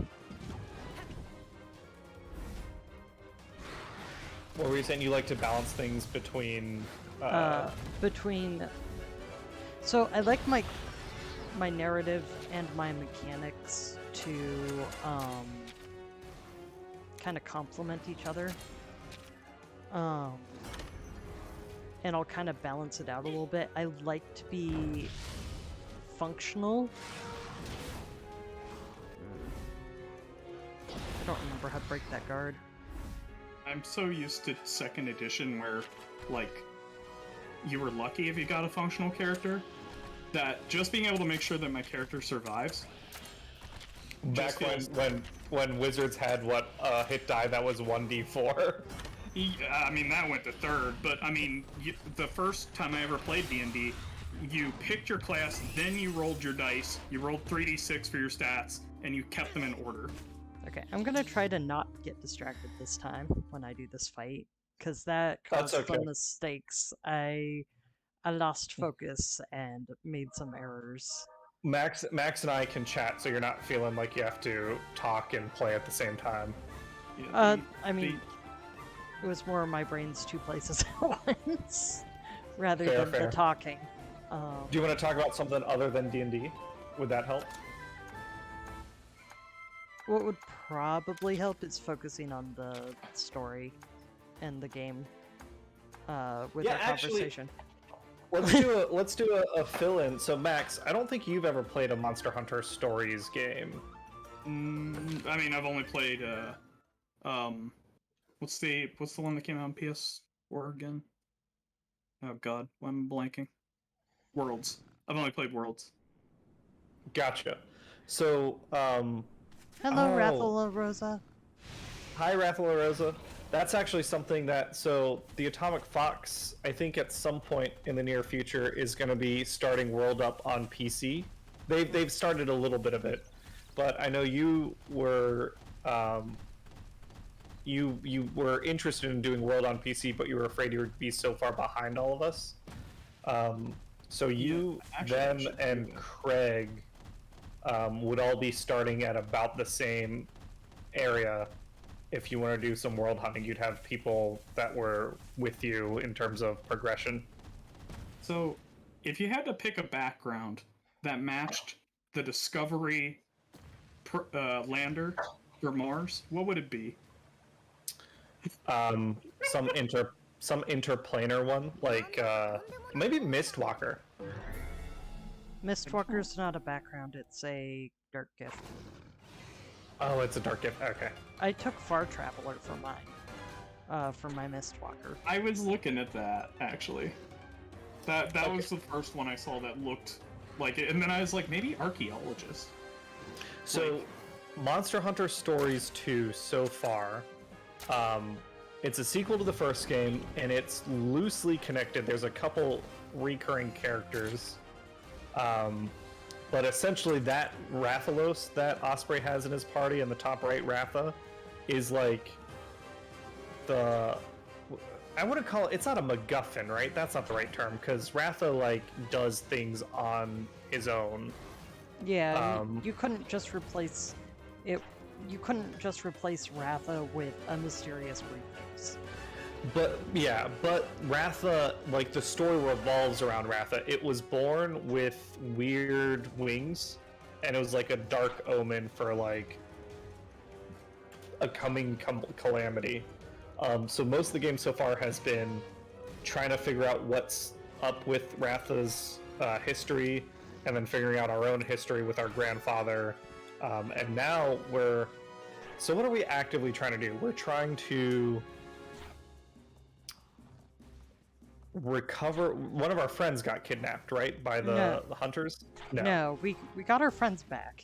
A: What were you saying? You like to balance things between...
B: So I like my narrative and my mechanics to kind of complement each other. And I'll kind of balance it out a little bit. I like to be functional. I don't remember how to break that guard.
C: I'm so used to 2nd edition where, like, you were lucky if you got a functional character, that just being able to make sure that my character survives.
A: Back when Wizards had hit die that was 1d4.
C: Yeah, I mean, that went to 3rd, but I mean, the first time I ever played D&D, you picked your class, then you rolled your dice, you rolled 3d6 for your stats, and you kept them in order.
B: Okay, I'm gonna try to not get distracted this time when I do this fight, because that caused some mistakes. I lost focus and made some errors.
A: Max and I can chat, so you're not feeling like you have to talk and play at the same time.
C: Yeah,
B: It was more my brain's two places at once, rather
A: Fair,
B: than
A: fair.
B: the talking.
A: Do you want to talk about something other than D&D? Would that help?
B: What would probably help is focusing on the story and the game with
A: Yeah,
B: our
A: actually-
B: conversation.
A: Let's do a fill-in. So Max, I don't think you've ever played a Monster Hunter Stories game.
C: I mean, I've only played what's the one that came out on PS4 again? Oh God, why am I blanking? Worlds. I've only played Worlds.
A: Gotcha. So,
B: Hello,
A: oh.
B: Raffle Rosa.
A: hi Raffle Rosa. That's actually something that, so the Atomic Fox, I think at some point in the near future is going to be starting World Up on PC. They've started a little bit of it, but I know you were you were interested in doing World on PC, but you were afraid you would be so far behind all of us. So you,
C: actually, I
A: them,
C: should do
A: and
C: that.
A: Craig would all be starting at about the same area. If you want to do some world hunting, you'd have people that were with you in terms of progression.
C: So, if you had to pick a background that matched the Discovery lander for Mars, what would it be?
A: Some interplanar one, like maybe Mistwalker.
B: Mistwalker's not a background, it's a dark gift.
A: Oh, it's a dark gift. Okay.
B: I took Far Traveler for mine. For my Mistwalker.
C: I was looking at that actually. That
A: Okay.
C: was the first one I saw that looked like it, and then I was like, maybe Archaeologist.
A: So, Monster Hunter Stories 2 so far, it's a sequel to the first game, and it's loosely connected. There's a couple recurring characters, but essentially that Rathalos that Osprey has in his party in the top right, Ratha, is like the... I wouldn't call it... It's not a MacGuffin, right? That's not the right term, because Ratha, like, does things on his own.
B: Yeah, you couldn't just replace it. You couldn't just replace Ratha with a mysterious briefcase.
A: But yeah, but Ratha, like the story revolves around Ratha. It was born with weird wings, and it was like a dark omen for like a coming calamity. So most of the game so far has been trying to figure out what's up with Ratha's history, and then figuring out our own history with our grandfather. And now we're... So what are we actively trying to do? We're trying to recover... One of our friends got kidnapped, right? By the hunters?
B: No, we got our friends back.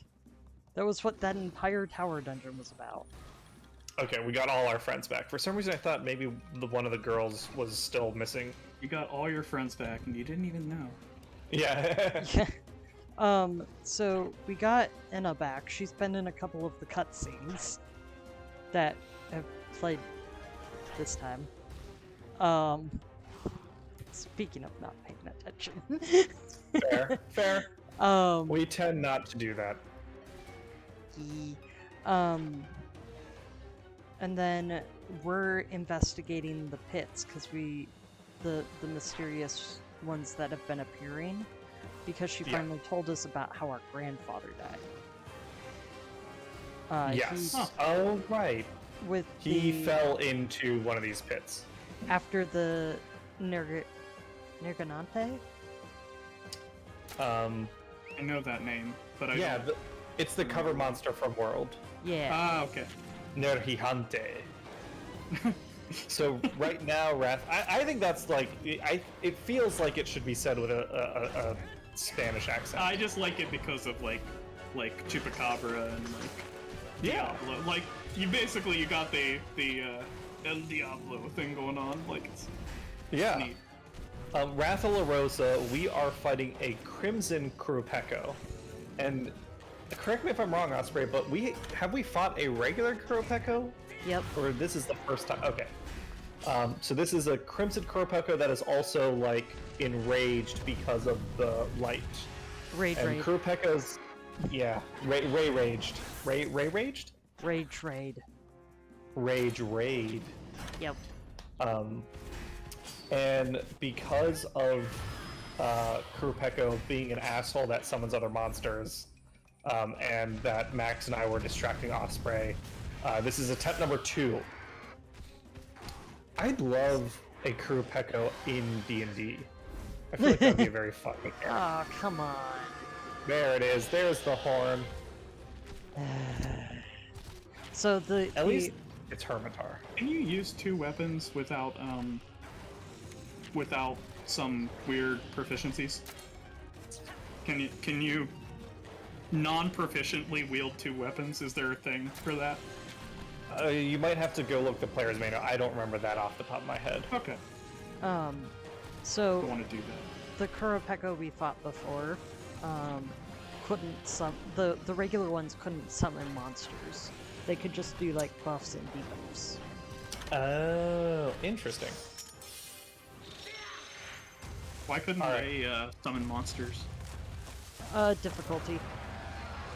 B: That was what that entire tower dungeon was about.
A: Okay, we got all our friends back. For some reason I thought maybe one of the girls was still missing.
C: You got all your friends back, and you didn't even know.
A: Yeah.
B: Yeah. So we got Enna back. She's been in a couple of the cutscenes that have played this time. Speaking of not paying attention.
A: Fair, fair. We tend not to do that.
B: And then we're investigating the pits because the mysterious ones that have been appearing, because she finally told us about how our grandfather died.
A: Yes. Oh, right. He fell into one of these pits.
B: After the Nerganante?
C: I know that name, but I
A: Yeah,
C: don't...
A: it's the cover monster from World.
B: Yeah.
C: Ah, okay.
A: Nergigante. So right now, Wrath, I think that's like, it feels like it should be said with a Spanish accent.
C: I just like it because of like Chupacabra and like Diablo. Like you got the El Diablo thing going on. Like it's neat.
A: Wrath of La Rosa, we are fighting a Crimson Kurupeko. And correct me if I'm wrong, Osprey, but we fought a regular Kurupeko?
B: Yep.
A: Or this is the first time? Okay. So this is a Crimson Kurupeko that is also like enraged because of the light.
B: Raid.
A: Kurupeko's, raged. Raged?
B: Rage raid.
A: Rage raid.
B: Yep.
A: And because of Kurupeko being an asshole that summons other monsters, and that Max and I were distracting Osprey, this is attempt number 2. I'd love a Kurupeko in D&D. I feel like that'd be a very fun character.
B: Oh, come on.
A: There it is. There's the horn.
B: So
A: At least it's Hermitar.
C: Can you use 2 weapons without some weird proficiencies? Can you non-proficiently wield 2 weapons? Is there a thing for that?
A: You might have to go look the player's manual. I don't remember that off the top of my head.
C: Okay.
B: So
C: I want to do that.
B: the Kurupeko we fought before, couldn't the regular ones couldn't summon monsters. They could just do like buffs and debuffs.
A: Oh, interesting.
C: Why couldn't they summon monsters?
B: Difficulty.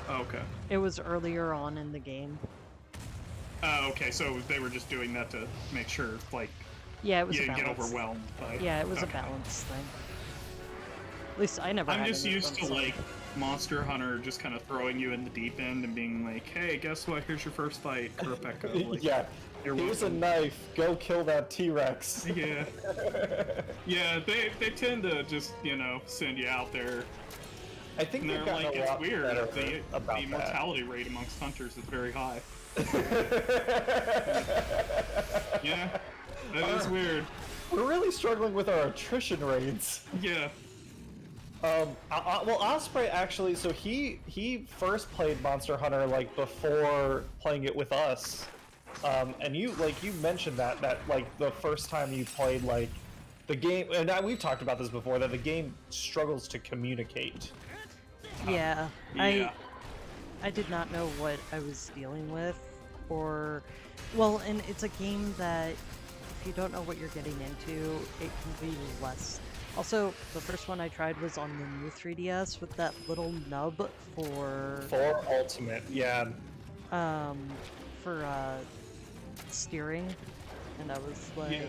C: Oh, okay.
B: It was earlier on in the game.
C: Oh, okay. So they were just doing that to make sure, like,
B: Yeah, it was
C: you
B: a
C: didn't get
B: balance.
C: overwhelmed by.
B: Yeah, it was a
C: Okay.
B: balance thing. At least I never.
C: I'm
B: had
C: just
B: any of
C: used
B: them,
C: to
B: so-
C: like Monster Hunter just kind of throwing you in the deep end and being like, "Hey, guess what? Here's your first fight, Kurupeko." Like,
A: Yeah.
C: you're
A: Here's a
C: welcome.
A: knife. Go kill that T-Rex.
C: Yeah. Yeah, they tend to just, send you out there.
A: I think
C: And
A: they've
C: they're
A: gotten
C: like,
A: a
C: it's
A: lot
C: weird.
A: better
C: The
A: about that.
C: mortality rate amongst hunters is very high. Yeah, that is weird.
A: We're really struggling with our attrition rates.
C: Yeah.
A: Well, Osprey actually, so he first played Monster Hunter like before playing it with us, and you mentioned that like the first time you played like the game, and we've talked about this before, that the game struggles to communicate.
B: Yeah,
C: Yeah.
B: I did not know what I was dealing with, or, well, and it's a game that if you don't know what you're getting into, it can be less. Also, the first one I tried was on the new 3DS with that little nub for
A: Ultimate, yeah.
B: for steering, and I was like,
C: Yeah.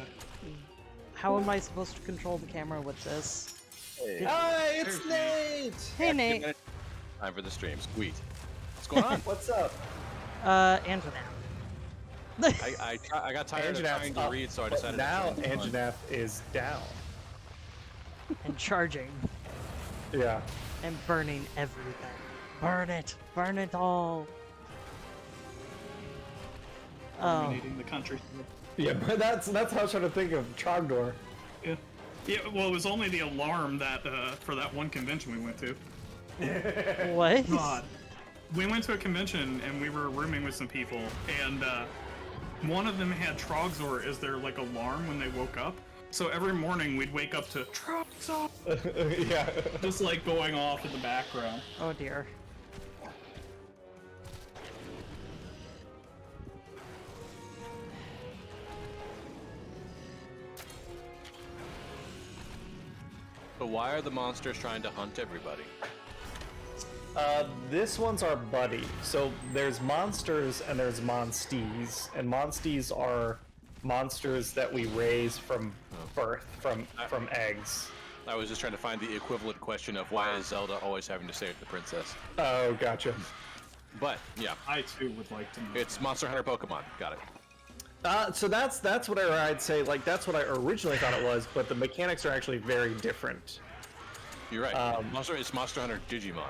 B: how am I supposed to control the camera with this?
A: Hi, it's Nate.
B: Hey Nate,
D: Time for the stream. Sweet. What's going on?
A: What's up?
B: Antoinette.
D: I got tired of trying to read, so I
A: but
D: decided
A: now
D: to change one.
A: Anjaneth is down.
B: And charging
A: Yeah.
B: and burning everything. Burn it all. Oh,
C: Dominating the country.
A: Yeah, but that's how I was trying to think of Trogdor.
C: Yeah. Yeah, well, it was only the alarm that, for that one convention we went to.
B: what?
C: God. We went to a convention and we were rooming with some people, and one of them had Trogzor as their like alarm when they woke up. So every morning we'd wake up to Trogzor,
A: Yeah.
C: just like going off in the background.
B: Oh dear.
D: So why are the monsters trying to hunt everybody?
A: This one's our buddy. So there's monsters and there's monsties, and monsties are monsters that we raise from birth, from eggs.
D: I was just trying to find the equivalent question of why is Zelda always having to save the princess?
A: Oh, gotcha.
D: But yeah,
C: I too would like to know.
D: it's Monster Hunter Pokemon. Got it.
A: So that's what I'd say. Like that's what I originally thought it was, but the mechanics are actually very different.
D: You're right. It's Monster Hunter Digimon.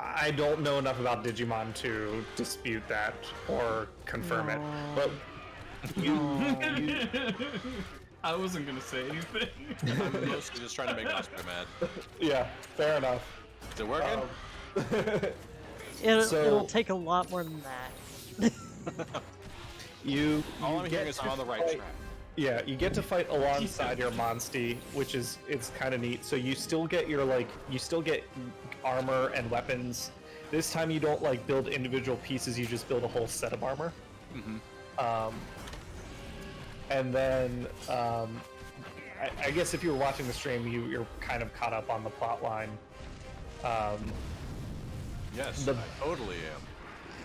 A: I don't know enough about Digimon to dispute that or confirm it, but
C: I wasn't gonna say anything.
D: I'm mostly just trying to make Osprey mad.
A: yeah, fair enough.
D: Is it working?
B: It'll take a lot more than that.
D: All I'm hearing is I'm on the right track.
A: Yeah, you get to fight alongside your Monstie, which is kind of neat. So you still get your you still get armor and weapons. This time you don't like build individual pieces; you just build a whole set of armor.
D: Mm-hmm.
A: And then I guess if you were watching the stream, you're kind of caught up on the plot line.
D: Yes,
A: the-
D: I totally am.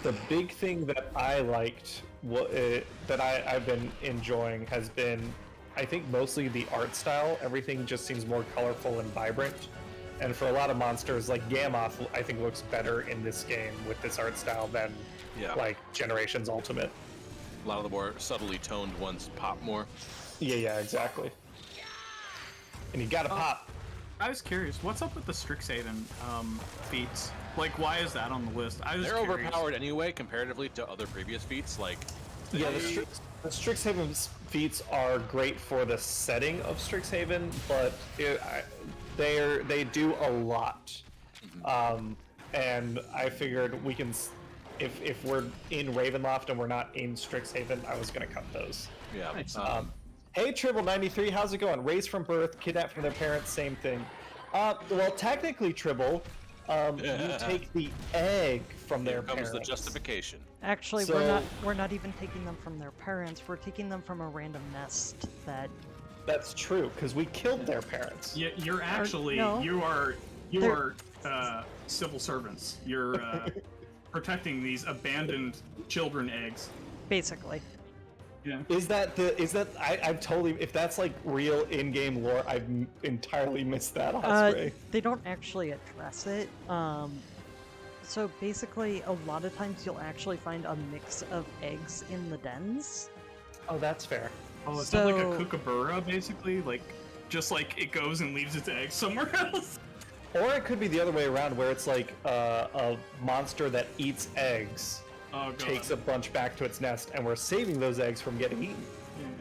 A: the big thing that I liked, that I've been enjoying, has been, I think, mostly the art style. Everything just seems more colorful and vibrant. And for a lot of monsters, like Gammoth, I think looks better in this game with this art style than like Generations Ultimate.
D: A lot of the more subtly toned ones pop more.
A: Yeah, exactly. And you gotta pop.
C: I was curious, what's up with the Strixhaven feats? Like, why is that on the list?
D: They're overpowered anyway, comparatively to other previous feats. Like,
A: yeah, the Strixhaven feats are great for the setting of Strixhaven, but they do a lot. And I figured we can, if we're in Ravenloft and we're not in Strixhaven, I was gonna cut those.
D: Yeah.
A: Hey, Tribble93, how's it going? Raised from birth, kidnapped from their parents, same thing. Well, technically, Tribble, you take the egg from their parents.
D: Here comes the justification.
B: Actually, we're not even taking them from their parents. We're taking them from a random nest that.
A: That's true, because we killed their parents.
C: Yeah, you're actually you are civil servants. You're protecting these abandoned children eggs.
B: Basically.
C: Yeah.
A: I've totally, if that's like real in-game lore, I've entirely missed that, Osprey.
B: They don't actually address it. So basically, a lot of times you'll actually find a mix of eggs in the dens.
A: Oh, that's fair.
C: Oh, is that like a kookaburra, basically? Like, just like it goes and leaves its eggs somewhere else?
A: Or it could be the other way around, where it's like a monster that eats eggs. Takes a bunch back to its nest, and we're saving those eggs from getting eaten.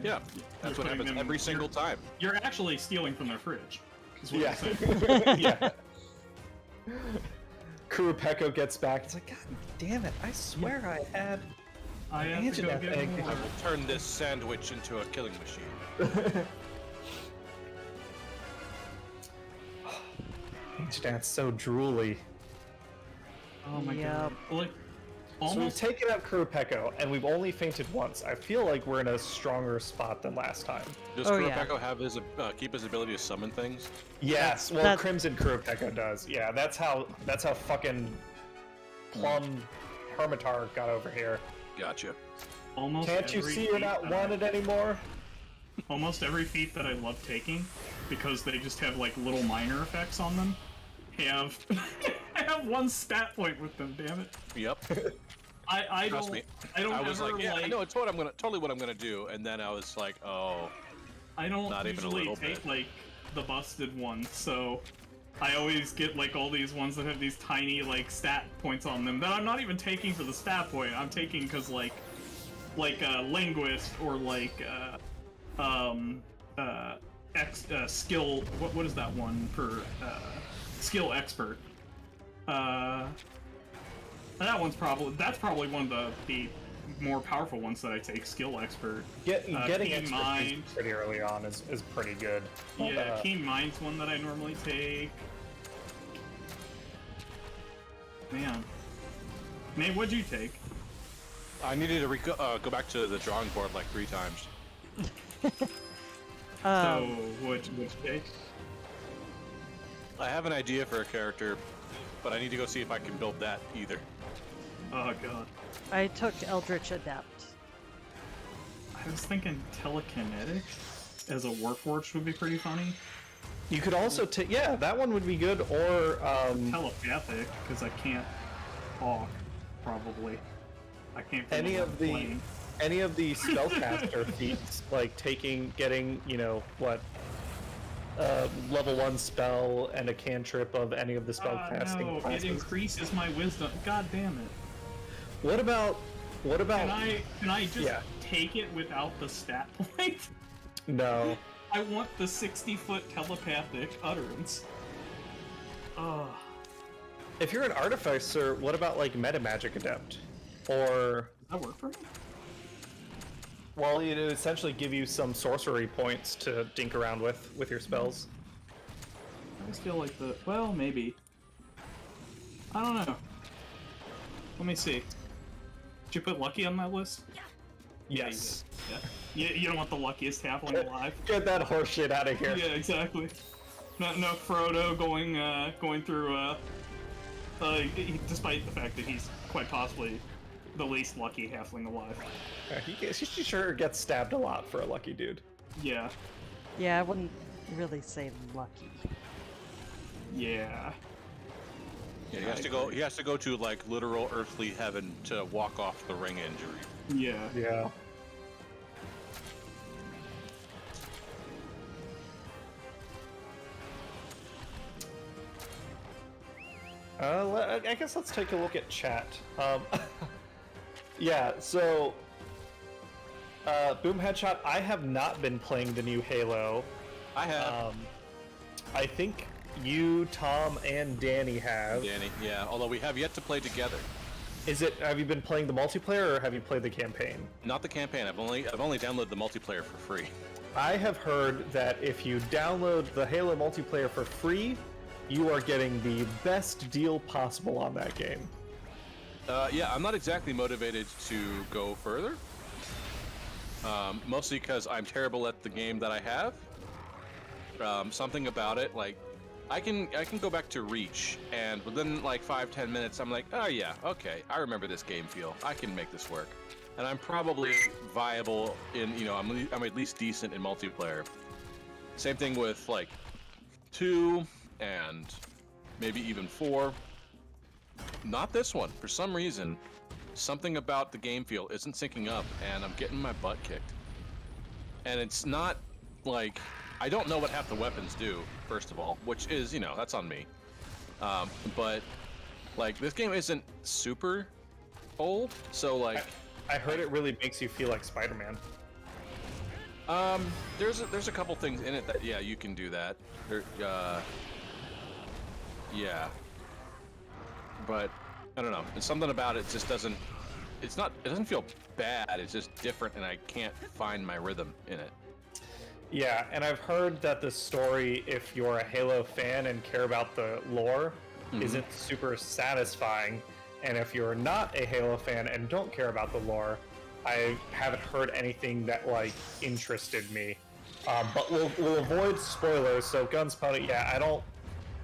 D: Yeah, that's what happens every single time.
C: You're actually stealing from their fridge.
A: Yeah. Yeah. Kurapeko gets back. It's like, God damn it! I swear I had.
C: I have to go get
A: egg.
C: more.
D: I will turn this sandwich into a killing machine.
A: That's so drooly.
C: Oh my god. Like,
A: so we've taken out Kurapeko, and we've only fainted once. I feel like we're in a stronger spot than last time.
D: Does Kurapeko have his keep his ability to summon things?
A: Yes, well, Crimson Kurapeko does. Yeah, that's how fucking Plum Hermitar got over here.
D: Gotcha.
C: Almost
A: Can't you see you're not wanted anymore?
C: Almost every feat that I love taking, because they just have like little minor effects on them, have I have one stat point with them. Damn it.
D: Yep.
C: I
D: Trust me.
C: I
D: was like, yeah, I know it's totally what I'm gonna do, and then I was like, oh.
C: I don't
D: not even a
C: usually
D: little
C: take
D: bit.
C: like the busted ones, so I always get like all these ones that have these tiny like stat points on them that I'm not even taking for the stat point. I'm taking because like linguist or like skill. What is that one for? Skill expert. That's probably one of the more powerful ones that I take. Skill expert.
A: Getting
C: Keen
A: expertise
C: Mind.
A: pretty early on is pretty good.
C: Yeah, Keen Mind's one that I normally take. Man, Nate, what'd you take?
D: I needed to go back to the drawing board like 3 times.
C: So, what'd you take?
D: I have an idea for a character, but I need to go see if I can build that either.
C: Oh god.
B: I took Eldritch Adept.
C: I was thinking telekinetic as a Warforged would be pretty funny.
A: You could also take, yeah, that one would be good, or
C: Telepathic, because I can't talk, probably. I can't feel
A: any
C: like
A: of
C: I'm
A: the
C: playing.
A: any of the spellcaster feats, like getting, you know, what, level 1 spell and a cantrip of any of the spellcasting
C: no,
A: classes.
C: it increases my wisdom. God damn it.
A: What about
C: Can I just take it without the stat point?
A: No.
C: I want the 60-foot telepathic utterance. Ugh.
A: If you're an artificer, what about like Metamagic Adept? Or,
C: Does that work for me?
A: well, it would essentially give you some sorcery points to dink around with your spells.
C: I just feel like well, maybe. I don't know. Let me see. Did you put Lucky on that list?
A: Yes.
C: Yeah. You don't want the luckiest halfling alive.
A: Get that horse shit out of here.
C: Yeah, exactly. No Frodo going through despite the fact that he's quite possibly the least lucky halfling alive.
A: He sure gets stabbed a lot for a lucky dude.
C: Yeah.
B: Yeah, I wouldn't really say lucky.
C: Yeah.
D: Yeah, he has to go. He has to go to like literal earthly heaven to walk off the ring injury.
C: Yeah.
A: Yeah. I guess let's take a look at chat. Yeah, so Boom Headshot, I have not been playing the new Halo.
D: I have.
A: I think you, Tom, and Danny have.
D: Danny, yeah. Although we have yet to play together.
A: Have you been playing the multiplayer or have you played the campaign?
D: Not the campaign. I've only downloaded the multiplayer for free.
A: I have heard that if you download the Halo multiplayer for free, you are getting the best deal possible on that game.
D: Yeah, I'm not exactly motivated to go further. Mostly because I'm terrible at the game that I have. Something about it, like, I can go back to Reach, and within like 5-10 minutes, I'm like, oh yeah, okay, I remember this game feel. I can make this work, and I'm probably viable in, you know, I'm at least decent in multiplayer. Same thing with like 2 and maybe even 4. Not this one. For some reason, something about the game feel isn't syncing up, and I'm getting my butt kicked. And it's not like, I don't know what half the weapons do, first of all, which is, you know, that's on me. But like, this game isn't super old, so like,
A: I heard it really makes you feel like Spider-Man.
D: there's a couple things in it that, yeah, you can do that. Yeah. But I don't know. There's something about it just doesn't. It doesn't feel bad. It's just different, and I can't find my rhythm in it.
A: Yeah, and I've heard that the story, if you're a Halo fan and care about the lore, isn't super satisfying. And if you're not a Halo fan and don't care about the lore, I haven't heard anything that like interested me. But we'll avoid spoilers. So Guns Pony, yeah,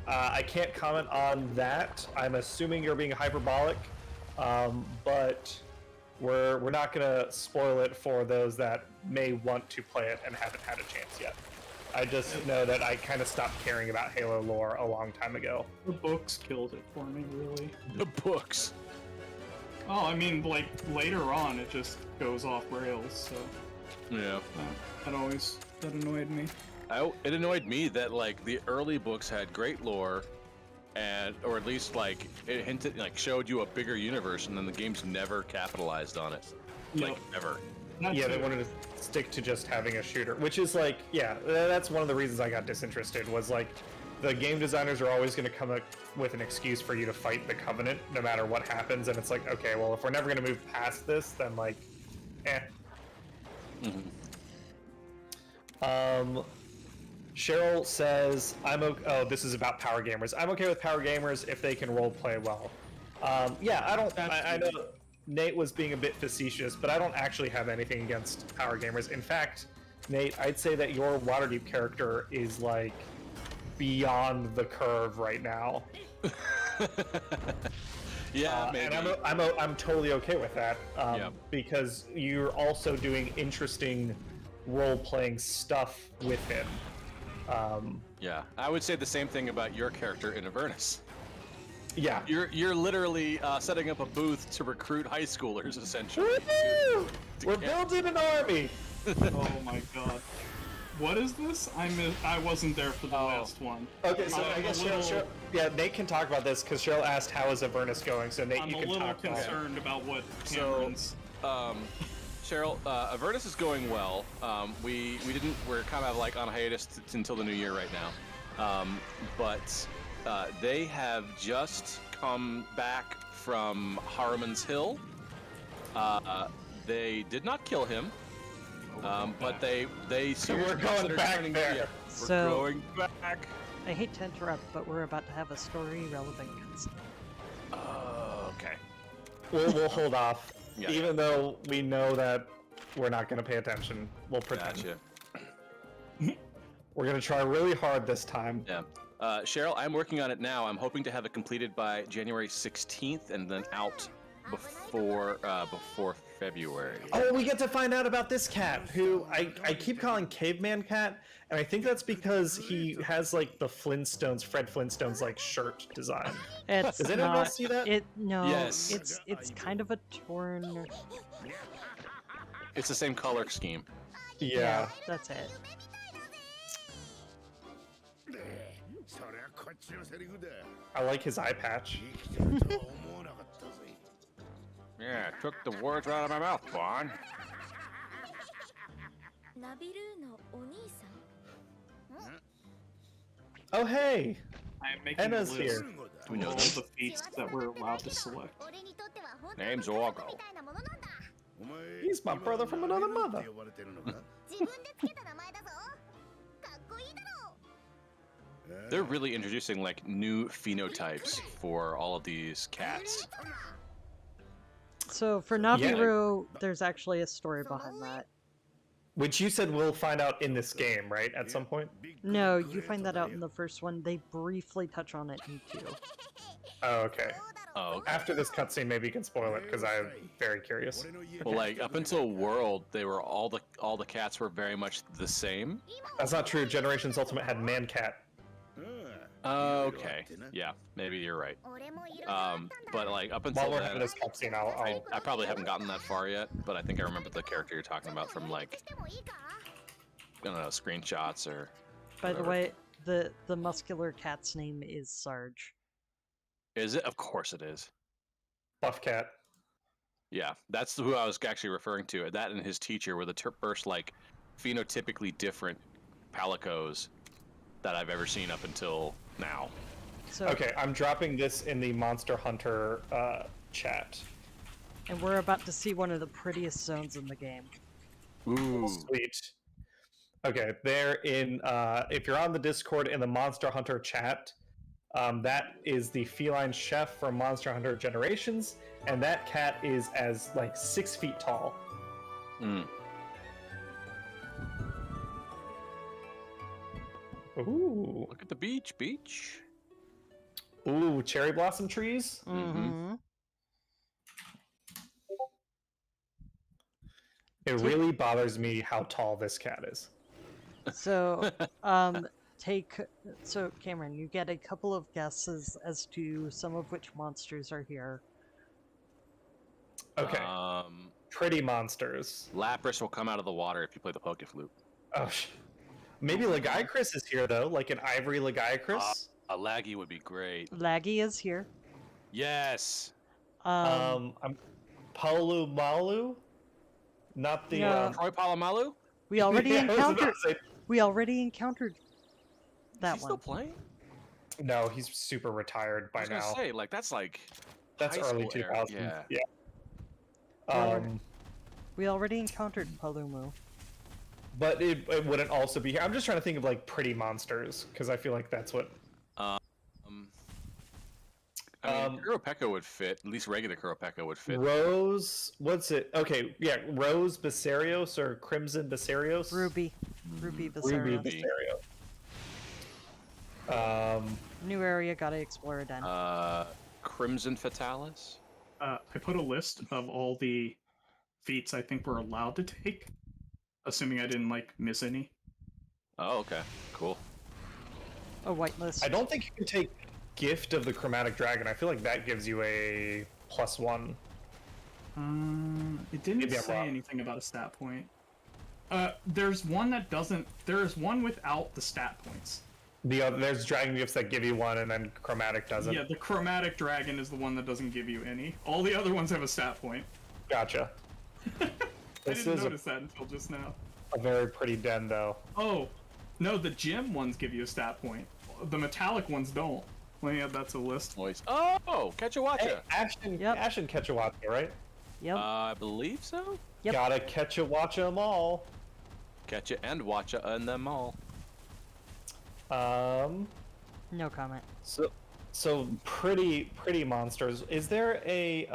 A: I can't comment on that. I'm assuming you're being hyperbolic, but we're not gonna spoil it for those that may want to play it and haven't had a chance yet. I just know that I kind of stopped caring about Halo lore a long time ago.
C: The books killed it for me, really.
D: The books.
C: Oh, I mean, like, later on, it just goes off rails, so...
D: Yeah.
C: That annoyed me.
D: It annoyed me that like the early books had great lore, or at least like it hinted, like showed you a bigger universe, and then the games never capitalized on it, like ever.
A: They wanted to stick to just having a shooter, which is like, yeah, that's one of the reasons I got disinterested. Was like, the game designers are always going to come up with an excuse for you to fight the Covenant, no matter what happens, and it's like, okay, well, if we're never going to move past this, then like, eh. Cheryl says, oh, this is about power gamers. I'm okay with power gamers if they can role play well. Yeah, I know Nate was being a bit facetious, but I don't actually have anything against power gamers. In fact, Nate, I'd say that your Waterdeep character is like beyond the curve right now.
D: Yeah, maybe.
A: And I'm totally okay with that, because you're also doing interesting role-playing stuff with him.
D: Yeah, I would say the same thing about your character in Avernus.
A: Yeah,
D: You're literally setting up a booth to recruit high schoolers, essentially.
A: Woo! We're building an army.
C: Oh my god. What is this? I wasn't there for the last one.
A: Okay, so I guess Cheryl, yeah, Nate can talk about this because Cheryl asked how is Avernus going. So Nate,
C: I'm
A: you
C: a
A: can
C: little
A: talk
C: concerned about what Cameron's...
D: Cheryl, Avernus is going well. We're kind of like on hiatus until the new year right now. But they have just come back from Harriman's Hill. They did not kill him, but they
A: we're going back there.
D: We're going back.
B: I hate to interrupt, but we're about to have a story relevant.
D: Okay.
A: We'll hold off.
D: Yeah.
A: Even though we know that we're not going to pay attention, we'll pretend.
D: Gotcha.
A: We're going to try really hard this time.
D: Yeah. Cheryl, I'm working on it now. I'm hoping to have it completed by January 16th and then out before February.
A: Oh, we get to find out about this cat, who I keep calling Caveman Cat, and I think that's because he has like the Flintstones, Fred Flintstone's like shirt design.
B: It's
A: Does anyone
B: not.
A: else see that?
B: No.
D: Yes.
B: It's kind of a torn.
D: It's the same color scheme.
A: Yeah.
B: That's it.
A: I like his eye patch.
D: Yeah, took the words right out of my mouth, Vaughn.
A: Oh hey,
C: I am making
A: Henna's
C: a list
A: here.
C: of all the feats that we're allowed to select.
D: Name's Orgo.
A: He's my brother from another mother.
D: They're really introducing like new phenotypes for all of these cats.
B: So for Naviru, there's actually a story behind that.
A: Which you said we'll find out in this game, right? At some point?
B: No, you find that out in the first one. They briefly touch on it in 2.
A: Oh, okay.
D: Oh,
A: After this cutscene, maybe you can spoil it, because I'm very curious.
D: well, like up until World, they were all the cats were very much the same.
A: That's not true. Generations Ultimate had Man Cat.
D: Okay, yeah, maybe you're right. But like up until
A: While we're having
D: then,
A: this cutscene, I'll
D: I probably haven't gotten that far yet, but I think I remember the character you're talking about from like, I don't know, screenshots or.
B: By the
D: whatever.
B: way, the muscular cat's name is Sarge.
D: Is it? Of course it is.
A: Buff Cat.
D: Yeah, that's who I was actually referring to. That and his teacher were the first like phenotypically different palicos that I've ever seen up until now.
B: So,
A: Okay, I'm dropping this in the Monster Hunter chat.
B: and we're about to see one of the prettiest zones in the game.
D: Ooh.
A: Sweet. Okay, they're in, if you're on the Discord in the Monster Hunter chat, that is the feline chef from Monster Hunter Generations, and that cat is as like 6 feet tall.
D: Mm.
A: Ooh.
D: Look at the beach.
A: Ooh, cherry blossom trees?
B: Mm-hmm.
A: It really bothers me how tall this cat is.
B: So, so Cameron, you get a couple of guesses as to some of which monsters are here.
A: Okay, pretty monsters.
D: Lapras will come out of the water if you play the Poke Flute.
A: Oh, maybe Lagiacrus is here though, like an ivory Lagiacrus.
D: A Laggy would be great.
B: Laggy is here.
D: Yes.
A: I'm Palumalu, not the.
B: No.
D: Troy Palamalu?
B: We already
A: Yeah, I was about
B: encountered.
A: to say-
B: We already encountered that
D: Is he
B: one.
D: still playing?
A: No, he's super retired
D: I
A: by
D: was gonna
A: now.
D: say, like that's like
A: That's
D: high
A: early
D: school era,
A: 2000s.
D: yeah.
B: We already encountered Palumu.
A: But it wouldn't also be here. I'm just trying to think of like pretty monsters because I feel like that's what.
D: I mean, Kuropeka would fit. At least regular Kuropeka would fit.
A: Rose, what's it? Okay, yeah, Rose Basarios or Crimson Basarios.
B: Ruby
A: Ruby
B: Basarios.
A: Basarios.
B: New area, gotta explore again.
D: Crimson Fatalis.
C: I put a list of all the feats I think we're allowed to take, assuming I didn't like miss any.
D: Oh, okay, cool.
B: A whitelist.
A: I don't think you can take Gift of the Chromatic Dragon. I feel like that gives you a +1.
C: It didn't
A: Maybe I'm
C: say
A: wrong.
C: anything about a stat point. There's one that doesn't. There is one without the stat points.
A: There's Dragon Gifts that give you 1, and then Chromatic doesn't.
C: Yeah, the chromatic dragon is the one that doesn't give you any. All the other ones have a stat point.
A: Gotcha.
C: I
A: This
C: didn't
A: is
C: notice that until just now.
A: a very pretty den, though.
C: Oh, no, the gem ones give you a stat point. The metallic ones don't. Let me add that to the list.
D: Voice. Oh, catch a watcha.
A: Hey, Ashen,
B: Yep.
A: Ashen Ketchawatcha, right?
B: Yep.
D: I believe so.
B: Yep.
A: Gotta catch a watcha 'em all.
D: Catch it and watch it and them all.
B: No comment.
A: So pretty monsters. Is there a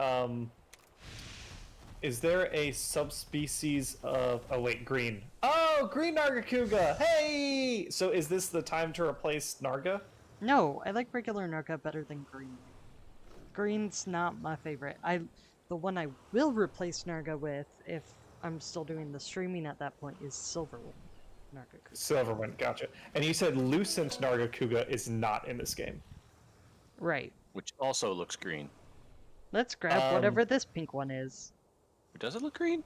A: subspecies of? Oh wait, green. Oh, green Nargacuga. Hey. So is this the time to replace Narga?
B: No, I like regular Narga better than green. Green's not my favorite. The the one I will replace Narga with, if I'm still doing the streaming at that point, is Silverwind Nargacuga.
A: Silverwind, gotcha. And you said Lucent Nargacuga is not in this game.
B: Right.
D: Which also looks green.
B: Let's grab whatever this pink one is.
D: Does it look green?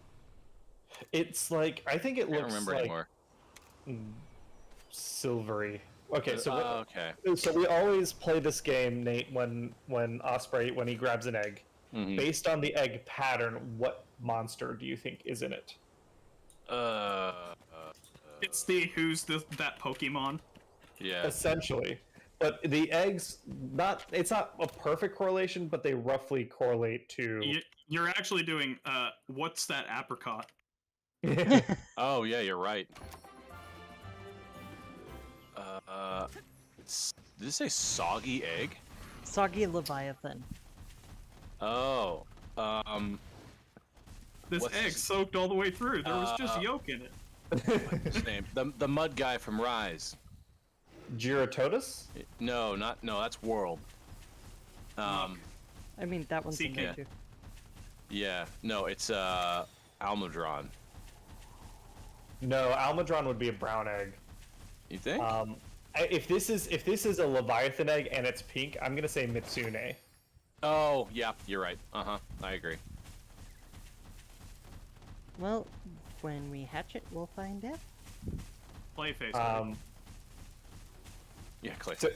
A: It's like, I think it
D: I don't
A: looks
D: remember
A: like
D: anymore.
A: silvery. Okay, so
D: okay.
A: so we always play this game, Nate, when Osprey, when he grabs an egg.
D: Mhm.
A: Based on the egg pattern, what monster do you think is in it?
C: It's that Pokemon.
D: Yeah.
A: Essentially. But the eggs, it's not a perfect correlation, but they roughly correlate to...
C: You're actually doing, what's that apricot?
D: Oh yeah, you're right. Did it say soggy egg?
B: Soggy Leviathan.
D: Oh,
C: This
D: What's
C: egg
D: his-
C: soaked all the way through. There was just yolk in it.
D: what's his name? The mud guy from Rise.
A: Giratotus?
D: No, that's World.
B: I mean, that one's in there
C: CK.
B: too.
D: Yeah, no, it's Almudron.
A: No, Almudron would be a brown egg.
D: You think?
A: If this is a Leviathan egg and it's pink, I'm gonna say Mitsune.
D: Oh, yeah, you're right. I agree.
B: Well, when we hatch it, we'll find out.
C: Playface.
D: Yeah, Clay.
A: So-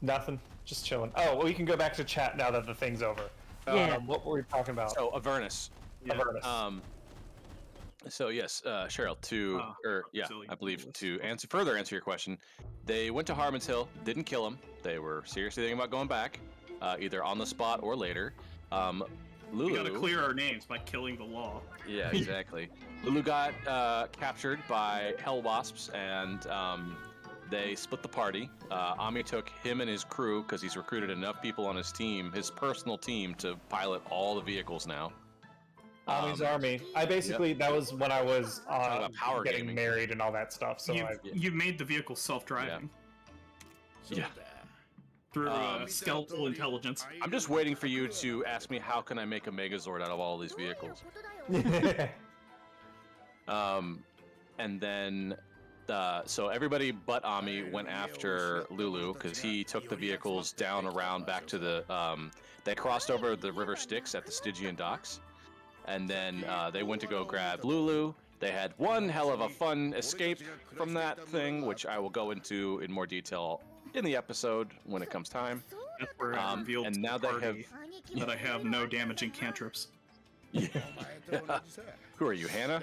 A: Nothing. Just chilling. Oh, well, we can go back to chat now that the thing's over.
B: Yeah.
A: What were we talking about?
D: So Avernus.
A: Avernus.
D: So yes, Cheryl,
C: silly.
D: I believe to further answer your question, they went to Harmon's Hill, didn't kill him. They were seriously thinking about going back, either on the spot or later. Lulu.
C: We gotta clear our names by killing the law.
D: Yeah, exactly. Lulu got captured by Hell Wasps, and they split the party. Ami took him and his crew, because he's recruited enough people on his team, his personal team, to pilot all the vehicles now.
A: Ami's Army. I basically, that was when I was
D: about power
A: getting
D: gaming.
A: married and all that stuff. So
C: You made the vehicle self-driving
D: Yeah.
C: through skeletal intelligence.
D: I'm just waiting for you to ask me how can I make a Megazord out of all these vehicles. And then, so everybody but Ami went after Lulu because he took the vehicles down around back to the. They crossed over the River Styx at the Stygian docks, and then they went to go grab Lulu. They had one hell of a fun escape from that thing, which I will go into in more detail in the episode when it comes time.
C: That's where I revealed
D: and
C: to
D: now
C: the
D: they have.
C: party that I have no damaging cantrips.
D: Who are you, Hannah?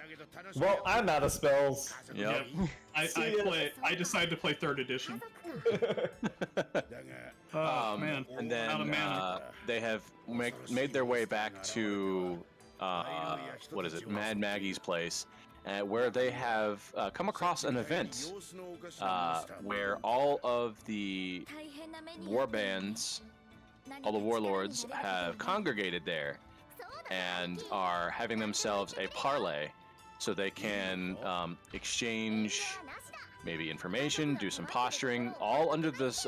A: well, I'm out of spells.
D: Yep.
C: I decided to play 3rd edition. Oh man.
D: And
C: Out of
D: then
C: mana.
D: they have made their way back to what is it, Mad Maggie's place, where they have come across an event where all of the war bands, all the warlords, have congregated there and are having themselves a parlay so they can exchange maybe information, do some posturing, all under this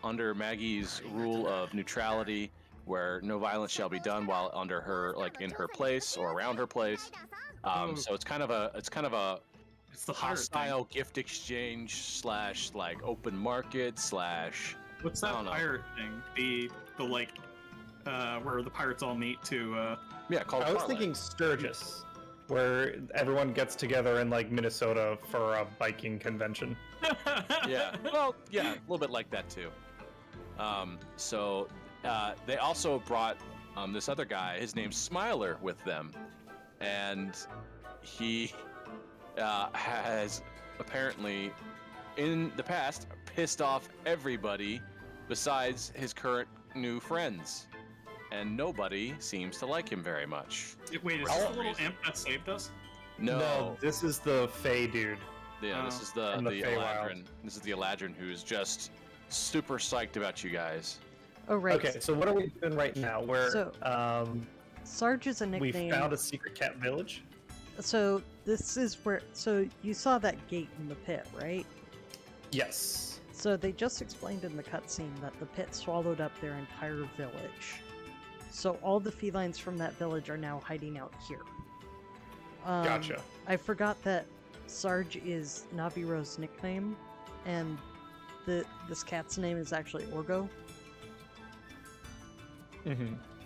D: under Maggie's rule of neutrality, where no violence shall be done while under her, like in her place or around her place. So it's kind of a
C: It's the pirate thing.
D: hostile gift exchange slash like open market slash.
C: What's
D: I
C: that
D: don't know.
C: pirate thing? The like where the pirates all meet to
D: Called
A: I was
D: parlay.
A: thinking Sturgis, where everyone gets together in like Minnesota for a biking convention.
D: Yeah, well, yeah, a little bit like that too. So they also brought this other guy, his name's Smiler, with them, and he has apparently in the past pissed off everybody besides his current new friends, and nobody seems to like him very much.
C: Wait, is
D: For
C: this
D: some
C: the little
D: reason.
C: imp that saved us?
D: No,
A: this is the Fey dude.
D: yeah, this is the
A: From the Feywild.
D: Eladrin. This is the Eladrin who's just super psyched about you guys.
B: Oh, right.
A: Okay, so what are we doing right now? Where
B: So- Sarge is a
A: we
B: nickname.
A: found a secret cat village.
B: So this is where. So you saw that gate in the pit, right?
A: Yes.
B: So they just explained in the cutscene that the pit swallowed up their entire village. So all the felines from that village are now hiding out here.
A: Gotcha.
B: I forgot that Sarge is Naviro's nickname, and this cat's name is actually Orgo.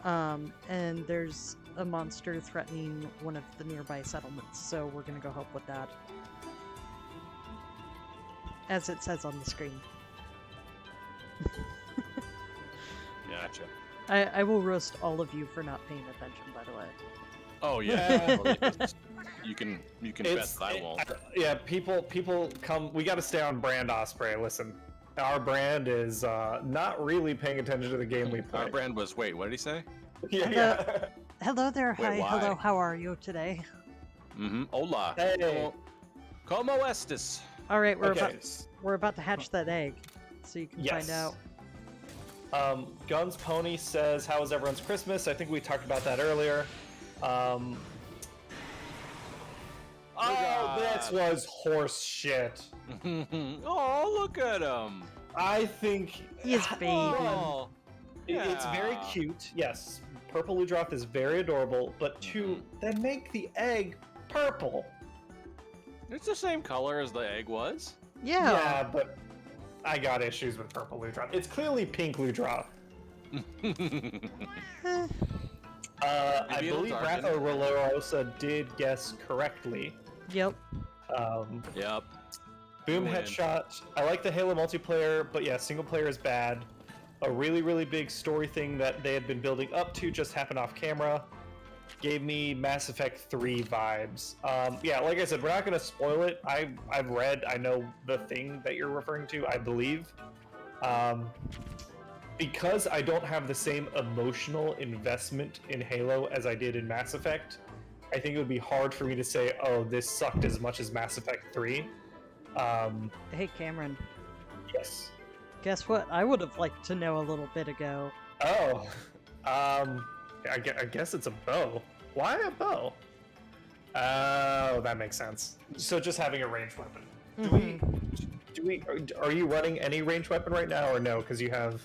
B: And there's a monster threatening one of the nearby settlements, so we're gonna go help with that. As it says on the screen.
D: Gotcha.
B: I will roast all of you for not paying attention, by the way.
D: Oh yeah. you can bet that I won't.
A: Yeah, people come. We got to stay on brand, Osprey. Listen, our brand is not really paying attention to the game we play.
D: Our brand was wait. What did he say?
A: Yeah.
B: Hello there.
D: Wait,
B: Hi.
D: why?
B: Hello. How are you today?
D: Hola.
A: Hey.
D: Como estes?
B: All right,
A: Okay.
B: we're about to hatch that egg, so you can find out.
A: Guns Pony says, "How was everyone's Christmas?" I think we talked about that earlier. Oh, that was horse shit.
D: Oh, look at him.
A: I think
B: He is baby.
D: Oh,
A: it's very
D: yeah.
A: cute. Yes, purple Ludroth is very adorable, but to then make the egg purple.
D: It's the same color as the egg was.
B: Yeah.
A: Yeah, but I got issues with purple Ludroth. It's clearly pink Ludroth. I
D: Maybe it'll
A: believe
D: darken.
A: Ratho Rolorosa did guess correctly.
B: Yep.
D: Yep.
A: Boom
D: Win.
A: headshot. I like the Halo multiplayer, but yeah, single player is bad. A really, really big story thing that they had been building up to just happened off camera. Gave me Mass Effect 3 vibes. Yeah, like I said, we're not going to spoil it. I've read, I know the thing that you're referring to, I believe. Because I don't have the same emotional investment in Halo as I did in Mass Effect, I think it would be hard for me to say, oh, this sucked as much as Mass Effect 3.
B: Hey, Cameron.
A: Yes.
B: Guess what? I would have liked to know a little bit ago.
A: Oh, I guess it's a bow. Why a bow? Oh, that makes sense. So just having a ranged weapon. Are you running any ranged weapon right now, or no? Because you have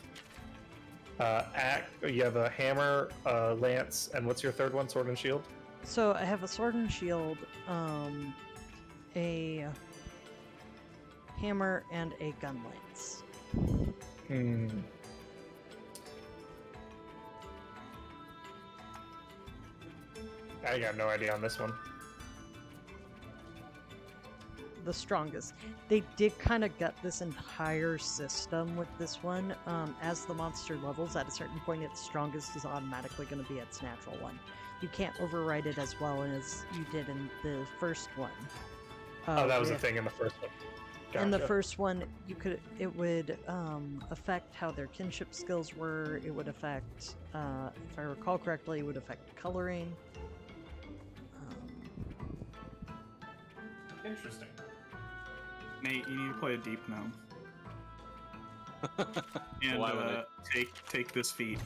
A: you have a hammer, lance, and what's your third one? Sword and shield.
B: So I have a sword and shield, a hammer, and a gun lance.
A: I got no idea on this one.
B: The strongest. They did kind of gut this entire system with this one. As the monster levels, at a certain point, its strongest is automatically going to be its natural one. You can't override it as well as you did in the first one.
A: Oh, that was a thing in the first one.
B: In the
A: Gotcha.
B: first one, it would affect how their kinship skills were. It would affect, if I recall correctly, it would affect coloring.
A: Interesting.
C: Nate, you need to play a deep gnome. And
D: Why would
C: take this feat.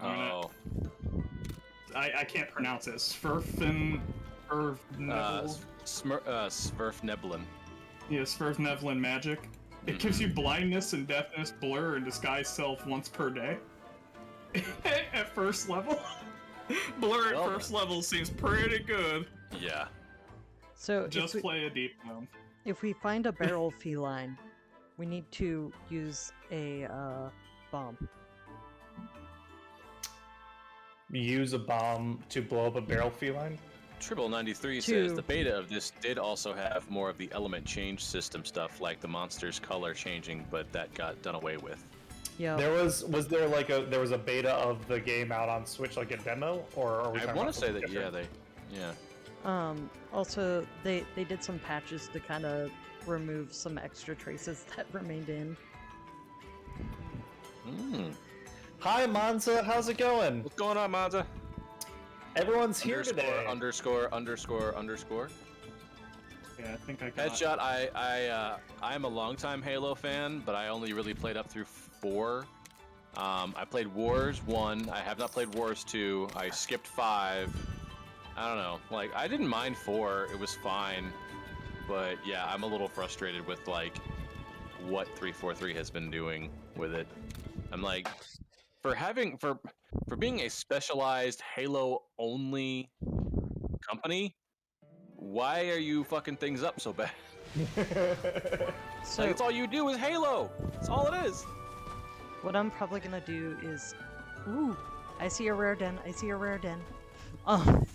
D: Oh.
C: I can't pronounce it.
D: Sverfneblin.
C: Yeah, Sverfneblin magic. It gives you blindness and deafness, blur, and disguise self once per day. At first level. Blur at first level seems pretty good.
D: Yeah.
B: So
C: Just play a deep gnome.
B: if we find a barrel feline, we need to use a bomb.
A: Use a bomb to blow up a barrel feline?
D: Triple93 says the beta of this did also have more of the element change system stuff, like the monster's color changing, but that got done away with.
B: Yeah.
A: Was there like there was a beta of the game out on Switch, like a demo, or are we
D: I
A: talking
D: want
A: about
D: to say
A: something
D: that
A: different?
B: Also, they did some patches to kind of remove some extra traces that remained in.
A: Hi Monza, how's it going?
D: What's going on, Mazza?
A: Everyone's here today.
D: Underscore.
C: Yeah, I think I got
D: Headshot. I'm a longtime Halo fan, but I only really played up through 4. I played Wars 1. I have not played Wars 2. I skipped 5. I don't know. Like, I didn't mind 4. It was fine. But yeah, I'm a little frustrated with like what 343 has been doing with it. I'm like, for being a specialized Halo only company, why are you fucking things up so bad?
B: So
D: Like, it's all you do is Halo. That's all it is.
B: what I'm probably gonna do is, ooh, I see a rare den. I see a rare den. I'm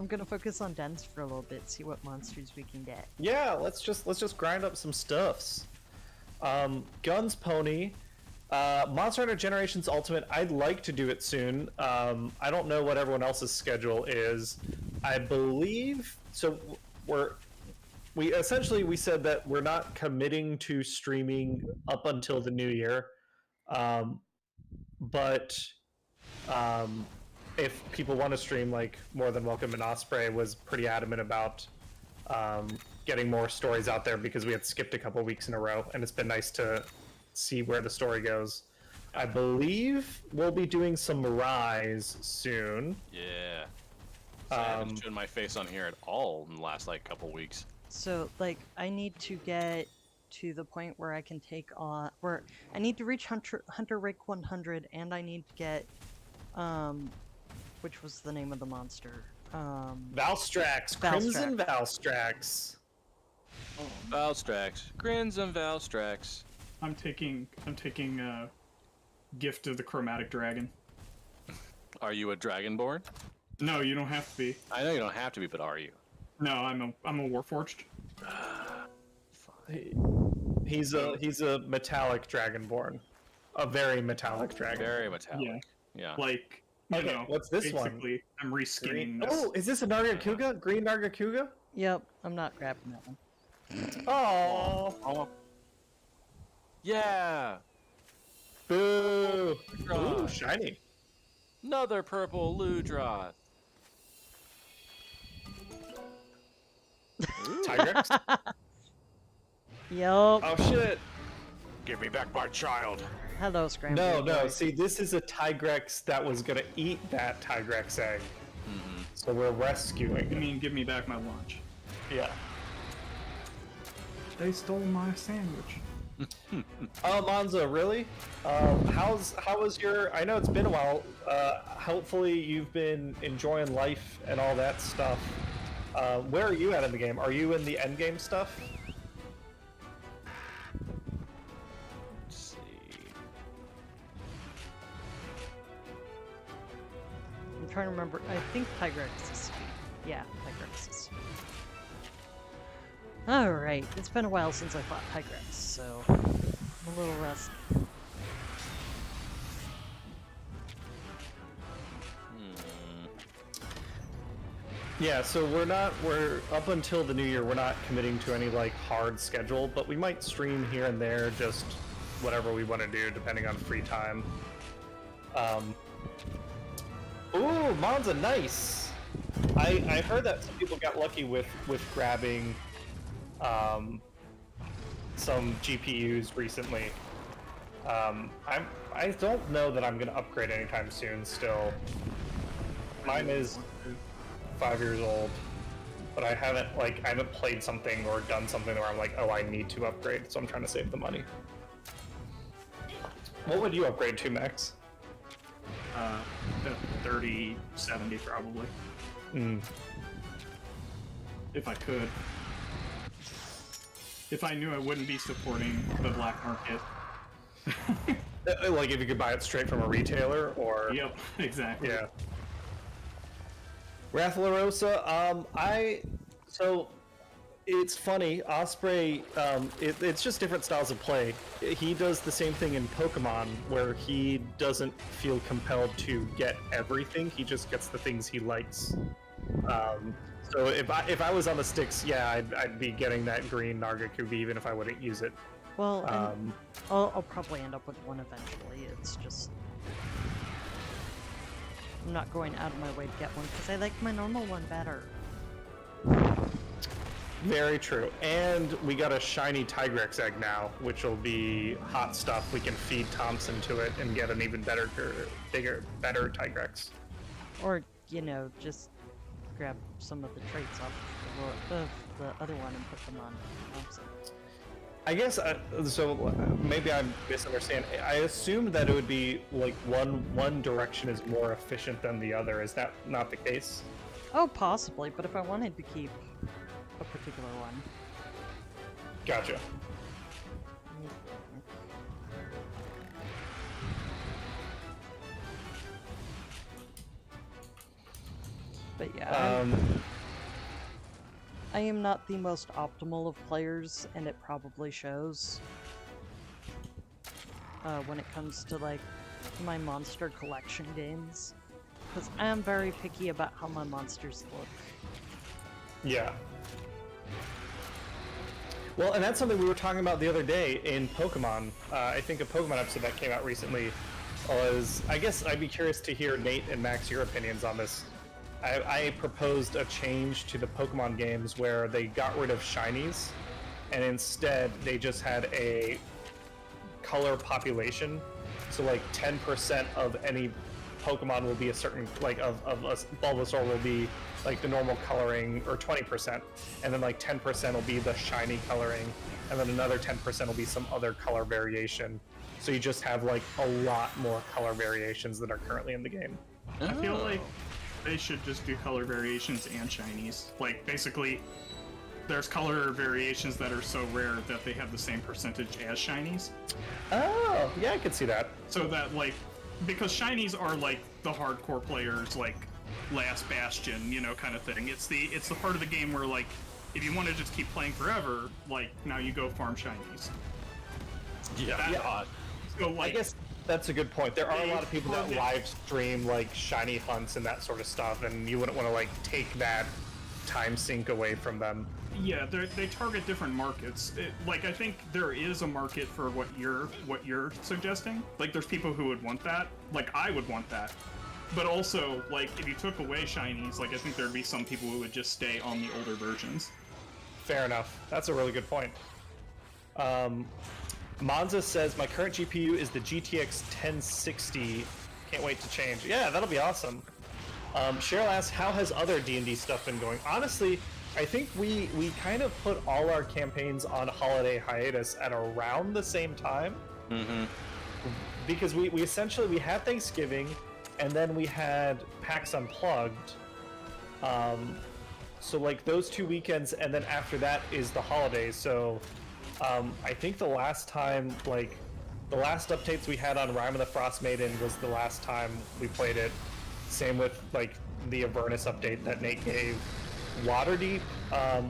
B: gonna focus on dens for a little bit, see what monsters we can get.
A: Yeah, let's just grind up some stuffs. Guns Pony, Monster Hunter Generations Ultimate. I'd like to do it soon. I don't know what everyone else's schedule is. I believe so. We said that we're not committing to streaming up until the new year, but if people want to stream, like, more than welcome. And Osprey was pretty adamant about getting more stories out there because we had skipped a couple weeks in a row, and it's been nice to see where the story goes. I believe we'll be doing some Rise soon.
D: Yeah. So I haven't shown my face on here at all in the last like couple weeks.
B: So, like, I need to get to the point where I can take on, where I need to reach Hunter Rank 100, and I need to get, which was the name of the monster?
A: Valstrax, Crimson Valstrax.
D: Valstrax, Grins and Valstrax.
C: I'm taking Gift of the Chromatic Dragon.
D: Are you a Dragonborn?
C: No, you don't have to be.
D: I know you don't have to be, but are you?
C: No, I'm a Warforged.
A: He's a metallic dragonborn, a very metallic dragon.
D: Very metallic.
C: Yeah.
D: Yeah.
C: Like, you
A: Okay,
C: know,
A: what's this one?
C: basically, I'm reskinning
A: Green.
C: this.
A: Oh, is this a Nargacuga? Green Nargacuga?
B: Yep, I'm not grabbing that one.
A: Oh,
D: Oh. Yeah.
A: boo! Ooh,
D: Ludroth.
A: shiny.
D: Another purple Ludroth.
A: Tigrex.
B: Yep.
A: Oh shit!
D: Give me back my child.
B: Hello, Scramble.
A: No, no.
B: Boy.
A: See, this is a Tigrex that was gonna eat that Tigrex egg. So we're rescuing
C: I
A: it.
C: mean, give me back my lunch.
A: Yeah.
C: They stole my sandwich.
A: Oh, Monza, really? How was your? I know it's been a while. Hopefully you've been enjoying life and all that stuff. Where are you at in the game? Are you in the end game stuff?
D: Let's see.
B: I'm trying to remember. I think Tigrex is sweet. Yeah, Tigrex is sweet. Alright, it's been a while since I fought Tigrex, so I'm a little rusty.
A: Yeah, so we're up until the new year, we're not committing to any like hard schedule, but we might stream here and there, just whatever we want to do depending on free time. Ooh, Monza, nice! I heard that some people got lucky with grabbing some GPUs recently. I don't know that I'm gonna upgrade anytime soon still. Mine is 5 years old, but I haven't played something or done something where I'm like, oh, I need to upgrade, so I'm trying to save the money. What would you upgrade to, Max?
C: 3070 probably. If I could. If I knew I wouldn't be supporting the black market.
A: Like if you could buy it straight from a retailer, or
C: Yep, exactly.
A: yeah. Rathallarosa, so it's funny, Osprey, it's just different styles of play. He does the same thing in Pokemon, where he doesn't feel compelled to get everything, he just gets the things he likes. So if I was on the sticks, yeah, I'd be getting that green Nargacuga even if I wouldn't use it.
B: Well, and I'll probably end up with one eventually. It's just I'm not going out of my way to get one because I like my normal one better.
A: Very true. And we got a shiny Tigrex egg now, which will be hot stuff. We can feed Thompson to it and get an even better Tigrex.
B: Or, you know, just grab some of the traits off the other one and put them on Thompson.
A: I guess so. Maybe I'm misunderstanding. I assumed that it would be like one direction is more efficient than the other. Is that not the case?
B: Oh, possibly, but if I wanted to keep a particular one.
A: Gotcha.
B: But yeah, I am not the most optimal of players, and it probably shows when it comes to like my monster collection games, because I am very picky about how my monsters look.
A: Yeah. Well, and that's something we were talking about the other day in Pokemon. I think a Pokemon episode that came out recently was, I guess I'd be curious to hear, Nate and Max, your opinions on this. I proposed a change to the Pokemon games where they got rid of shinies, and instead they just had a color population. So like 10% of any Pokemon will be a certain, like of a Bulbasaur will be like the normal coloring, or 20%, and then like 10% will be the shiny coloring, and then another 10% will be some other color variation. So you just have like a lot more color variations that are currently in the game.
C: I feel like they should just do color variations and shinies. Like, basically, there's color variations that are so rare that they have the same percentage as shinies.
A: Oh, yeah, I could see that.
C: So that, like, because shinies are, like, the hardcore players, like, last bastion, you know, kind of thing. It's the part of the game where, like, if you want to just keep playing forever, like, now you go farm shinies.
D: Yeah.
C: So, like,
A: I guess that's a good point. There are a lot of people that live stream like shiny hunts and that sort of stuff, and you wouldn't want to like take that time sink away from them.
C: yeah, they target different markets. Like, I think there is a market for what you're suggesting. Like, there's people who would want that. Like, I would want that. But also, like, if you took away shinies, like, I think there'd be some people who would just stay on the older versions.
A: Fair enough. That's a really good point. Monza says, my current GPU is the GTX 1060. Can't wait to change. Yeah, that'll be awesome. Cheryl asks, how has other D&D stuff been going? Honestly, I think we kind of put all our campaigns on holiday hiatus at around the same time.
D: Mm-hmm.
A: Because we essentially, we had Thanksgiving, and then we had PAX Unplugged. So like those 2 weekends, and then after that is the holidays. So I think the last time, like, the last updates we had on Rime of the Frost Maiden was the last time we played it. Same with, like, the Avernus update that Nate gave. Waterdeep,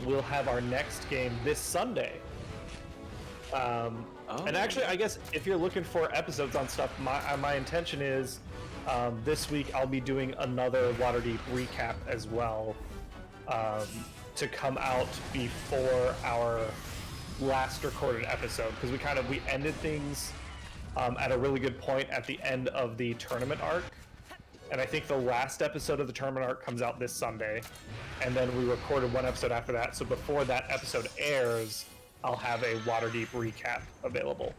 A: we'll have our next game this Sunday. And actually, I guess if you're looking for episodes on stuff, my intention is this week I'll be doing another Waterdeep recap as well, to come out before our last recorded episode, because we ended things at a really good point at the end of the tournament arc, and I think the last episode of the tournament arc comes out this Sunday, and then we recorded one episode after that, so before that episode airs I'll have a Waterdeep recap available.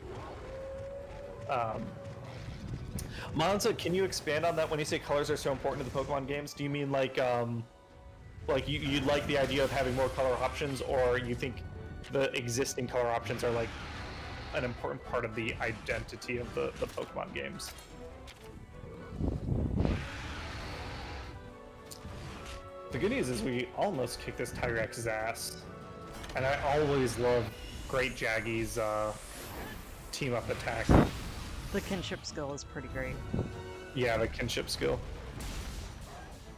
A: Monza, can you expand on that? When you say colors are so important to the Pokemon games, do you mean like you'd like the idea of having more color options, or you think the existing color options are like an important part of the identity of the Pokemon games? The good news is we almost kicked this Tigrex's ass, and I always love Great Jaggy's team up attack.
B: The kinship skill is pretty great.
A: Yeah, the kinship skill.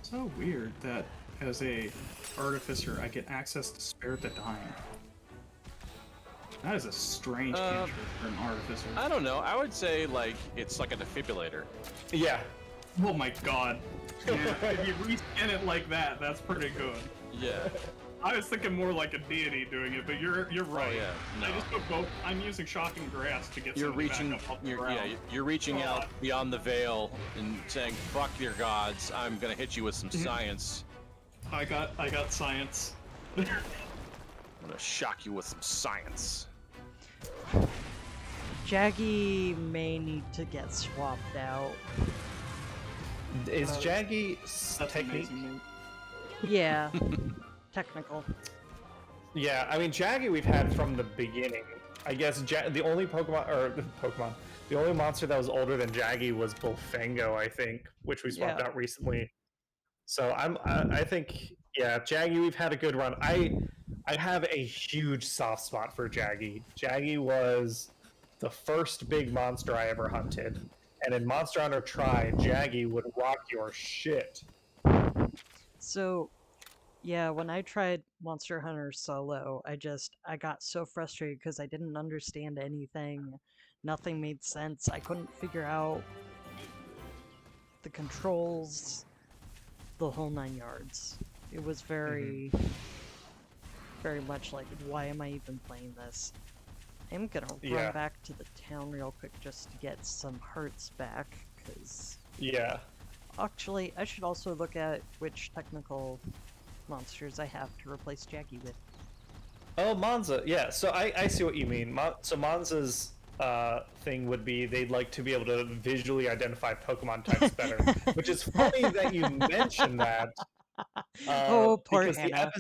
C: So weird that as a artificer I get access to Spare the Dying. That is a strange cantrip for an artificer.
D: I don't know. I would say like it's like a defibrillator.
A: Yeah.
C: Oh my god. Yeah, if you rescan it like that, that's pretty good.
D: Yeah.
C: I was thinking more like a deity doing it, but you're right.
D: Oh, yeah. No.
C: I just put both. I'm using Shocking Grass to get
D: You're
C: somebody
D: reaching.
C: back up off the ground.
D: You're reaching out beyond the veil and saying, "Fuck your gods! I'm gonna hit you with some science.
C: I got science.
D: I'm gonna shock you with some science."
B: Jaggy may need to get swapped out.
A: Is Jaggy
C: That's
A: technique?
C: amazing.
B: Yeah, technical.
A: Yeah, I mean, Jaggy we've had from the beginning. I guess the only the only monster that was older than Jaggy was Bullfango, I think, which we swapped
B: Yeah.
A: out recently. So I think, yeah, Jaggy we've had a good run. I have a huge soft spot for Jaggy. Jaggy was the first big monster I ever hunted, and in Monster Hunter Tri, Jaggy would rock your shit.
B: So, yeah, when I tried Monster Hunter solo, I got so frustrated because I didn't understand anything. Nothing made sense. I couldn't figure out the controls, the whole 9 yards. It was very, very much like, why am I even playing this? I'm gonna run back to the town real quick just to get some hearts back, because...
A: Yeah.
B: Actually, I should also look at which technical monsters I have to replace Jaggy with.
A: Oh, Monza. Yeah, so I see what you mean. So Monza's thing would be they'd like to be able to visually identify Pokemon types better, which is funny that you mentioned that.
B: Oh, poor
A: because
B: Hannah.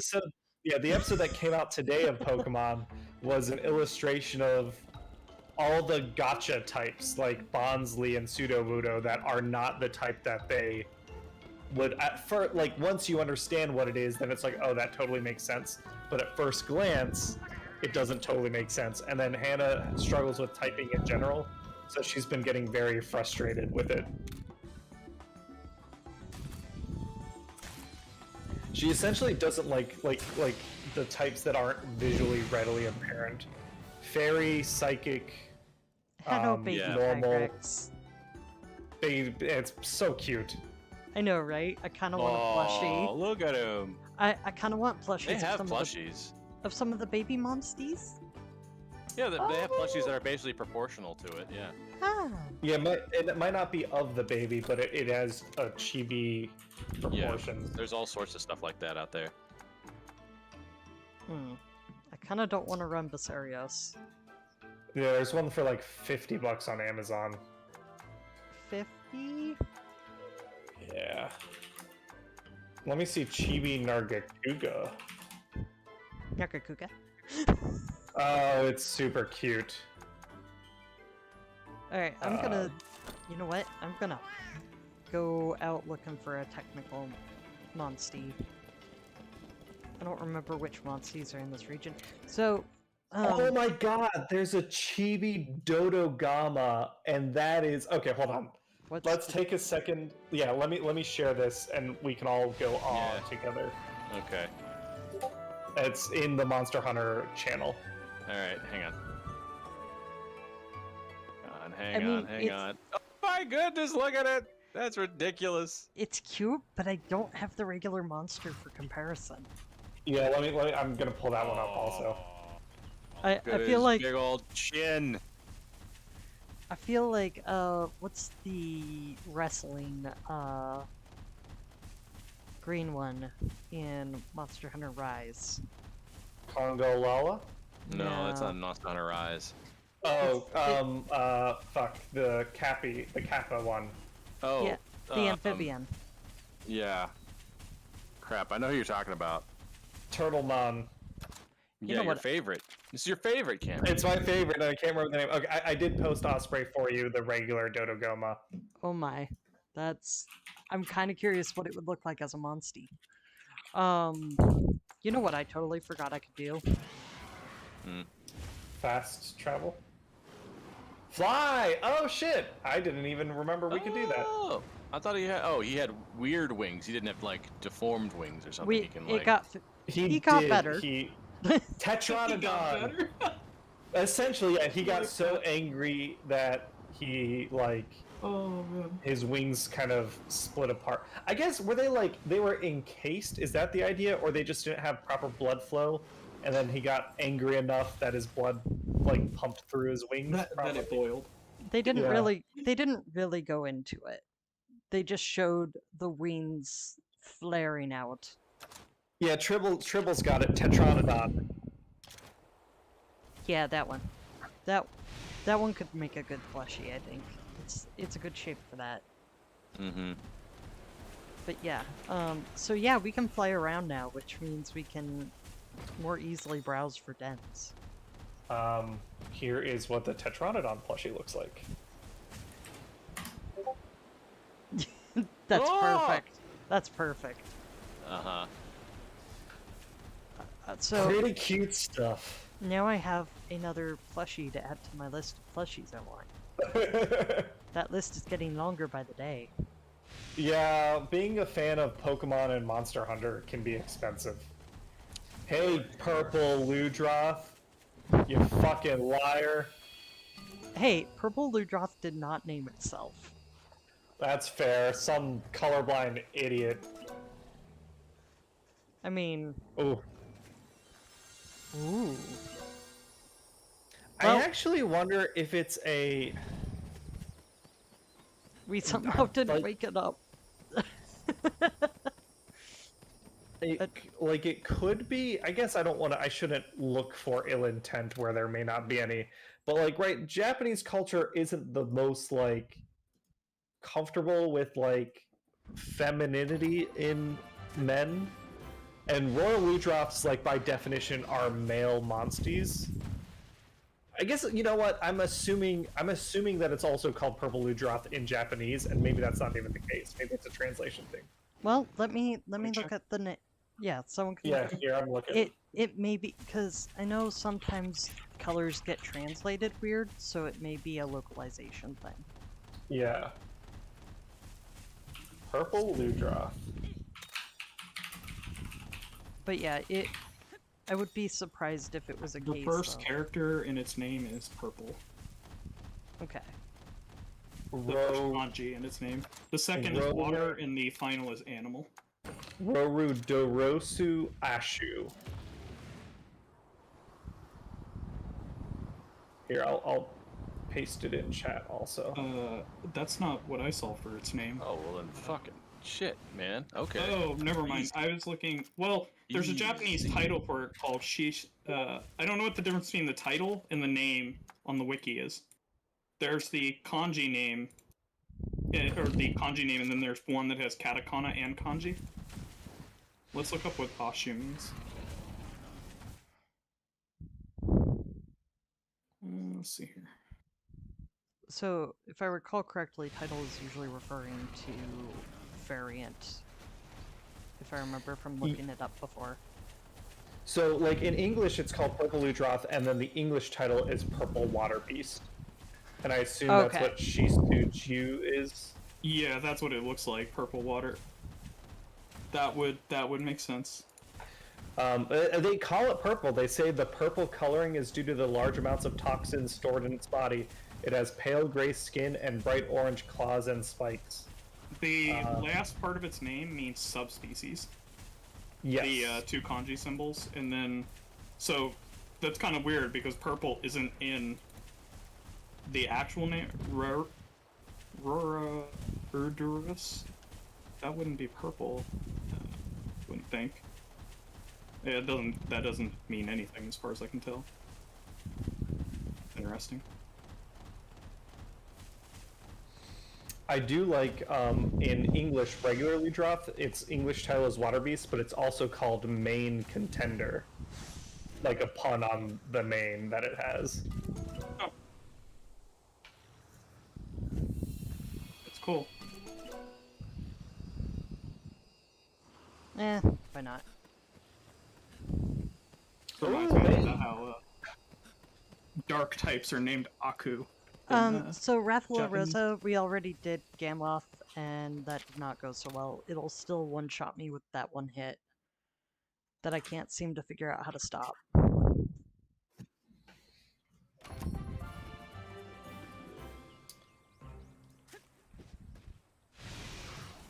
A: the episode that came out today of Pokemon was an illustration of all the gotcha types like Bonsly and Sudowoodo that are not the type that they would at first, like, once you understand what it is, then it's like, oh, that totally makes sense. But at first glance, it doesn't totally make sense. And then Hannah struggles with typing in general, so she's been getting very frustrated with it. She essentially doesn't like the types that aren't visually readily apparent. Fairy, psychic,
B: Hello, baby
A: normal.
B: Pyrex.
A: Baby, it's so cute.
B: I know, right? I kind of want a plushie.
D: Oh, look at him.
B: I kind of want plushies.
D: They have plushies.
B: Of some of the baby Monsties.
D: Yeah, they have plushies that are basically proportional to it, yeah.
B: Ah.
A: Yeah, it might not be of the baby, but it has a chibi proportions.
D: Yeah, there's all sorts of stuff like that out there.
B: I kind of don't want to run Basarios.
A: Yeah, there's one for like $50 on Amazon.
B: 50?
A: Yeah. Let me see Chibi Nargacuga.
B: Nargacuga?
A: Oh, it's super cute.
B: Alright, I'm gonna... You know what? I'm gonna go out looking for a technical Monstie. I don't remember which Monsties are in this region. So...
A: oh my god, there's a Chibi Dodogama, and that is... Okay, hold on. Let's take a second. Yeah, let me share this, and we can all go on together.
D: Okay.
A: It's in the Monster Hunter channel.
D: Alright, hang on. Hang on. Oh my goodness, look at it! That's ridiculous.
B: It's cute, but I don't have the regular monster for comparison.
A: Yeah, let me I'm gonna pull that one up also.
B: I feel like
D: big old chin.
B: I feel like what's the wrestling green one in Monster Hunter Rise?
A: Congo Lala?
B: No.
D: No, that's not Monster Hunter Rise.
A: Oh, fuck, the Kappa one.
D: Oh,
B: yeah, the amphibian.
D: Yeah. Crap, I know who you're talking about.
A: Turtlemon.
B: You
D: Yeah,
B: know
D: your
B: what?
D: favorite. This is your favorite, Cameron.
A: It's my favorite, and I can't remember the name. Okay, I did post Osprey for you, the regular Dodogama.
B: Oh my, I'm kind of curious what it would look like as a Monstie. You know what I totally forgot I could do?
A: Fast travel? Fly! Oh shit! I didn't even remember we could do that.
D: Oh, I thought he had weird wings. He didn't have like deformed wings or something.
B: He got better.
A: Tetranodon. Essentially, yeah, he got so angry that he his wings kind of split apart. I guess they were encased? Is that the idea, or they just didn't have proper blood flow, and then he got angry enough that his blood pumped through his wings?
C: Then it boiled.
B: They didn't really go into it. They just showed the wings flaring out.
A: Yeah, Tribble's got it. Tetranodon.
B: Yeah, that one. That one could make a good plushie, I think. It's a good shape for that.
D: Mm-hmm.
B: But yeah, so yeah, we can fly around now, which means we can more easily browse for dens.
A: Here is what the Tetranodon plushie looks like.
B: That's
D: Oh!
B: perfect. That's perfect.
D: Uh-huh.
B: So
A: Pretty cute stuff.
B: now I have another plushie to add to my list of plushies I want. That list is getting longer by the day.
A: Yeah, being a fan of Pokemon and Monster Hunter can be expensive. Hey, Purple Ludroth, you fucking liar.
B: Hey, Purple Ludroth did not name itself.
A: That's fair. Some colorblind idiot.
B: I mean,
A: Ooh.
B: ooh.
A: I actually wonder if it's a...
B: We somehow didn't
A: like-
B: wake it up.
A: like, it could be... I guess I shouldn't look for ill intent where there may not be any. But, like, right, Japanese culture isn't the most, like, comfortable with, like, femininity in men. And Royal Ludroths, like, by definition, are male monsties. I guess, you know what, I'm assuming that it's also called Purple Ludroth in Japanese, and maybe that's not even the case. Maybe it's a translation thing.
B: Well, let me look at the yeah, someone can
A: Yeah,
B: look at
A: here, I'm looking.
B: it may be, because I know sometimes colors get translated weird, so it may be a localization thing.
A: Yeah. Purple Ludroth.
B: But yeah, I would be surprised if it was a
C: The
B: case
C: first
B: of...
C: character in its name is purple.
B: Okay.
C: The first kanji in its name. The second is water, and the final is animal.
A: Roru Dorosu Ashu. Here, I'll paste it in chat also.
C: That's not what I saw for its name.
D: Oh, well then fucking shit, man. Okay.
C: Oh, never mind.
D: Easy.
C: I was looking. Well, there's a Japanese
D: Easy.
C: title for it called Shish. I don't know what the difference between the title and the name on the wiki is. There's the kanji name, or the kanji name, and then there's one that has katakana and kanji. Let's look up what Ashu means. Let's see here.
B: So, if I recall correctly, title is usually referring to variant. If I remember from looking it up before.
A: So, like, in English, it's called Purple Ludroth, and then the English title is Purple Water Beast. And I assume that's
B: Okay.
A: what Shisu is.
C: Yeah, that's what it looks like. Purple water. That would make sense.
A: They call it purple. They say the purple coloring is due to the large amounts of toxins stored in its body. It has pale gray skin and bright orange claws and spikes.
C: The last part of its name means subspecies.
A: Yes.
C: The two kanji symbols, and then so that's kind of weird because purple isn't in the actual name. Rora Urdurus. That wouldn't be purple. Wouldn't think. Yeah, it doesn't. That doesn't mean anything as far as I can tell. Interesting.
A: I do like, in English, regular Ludroth, its English title is Water Beast, but it's also called Main Contender. Like a pun on the name that it has.
C: Oh. It's cool.
B: Why not?
C: Reminds me about how dark types are named Aku.
B: So Raffala
C: Japanese.
B: Rosa, we already did Gammoth, and that did not go so well. It'll still one-shot me with that one hit that I can't seem to figure out how to stop.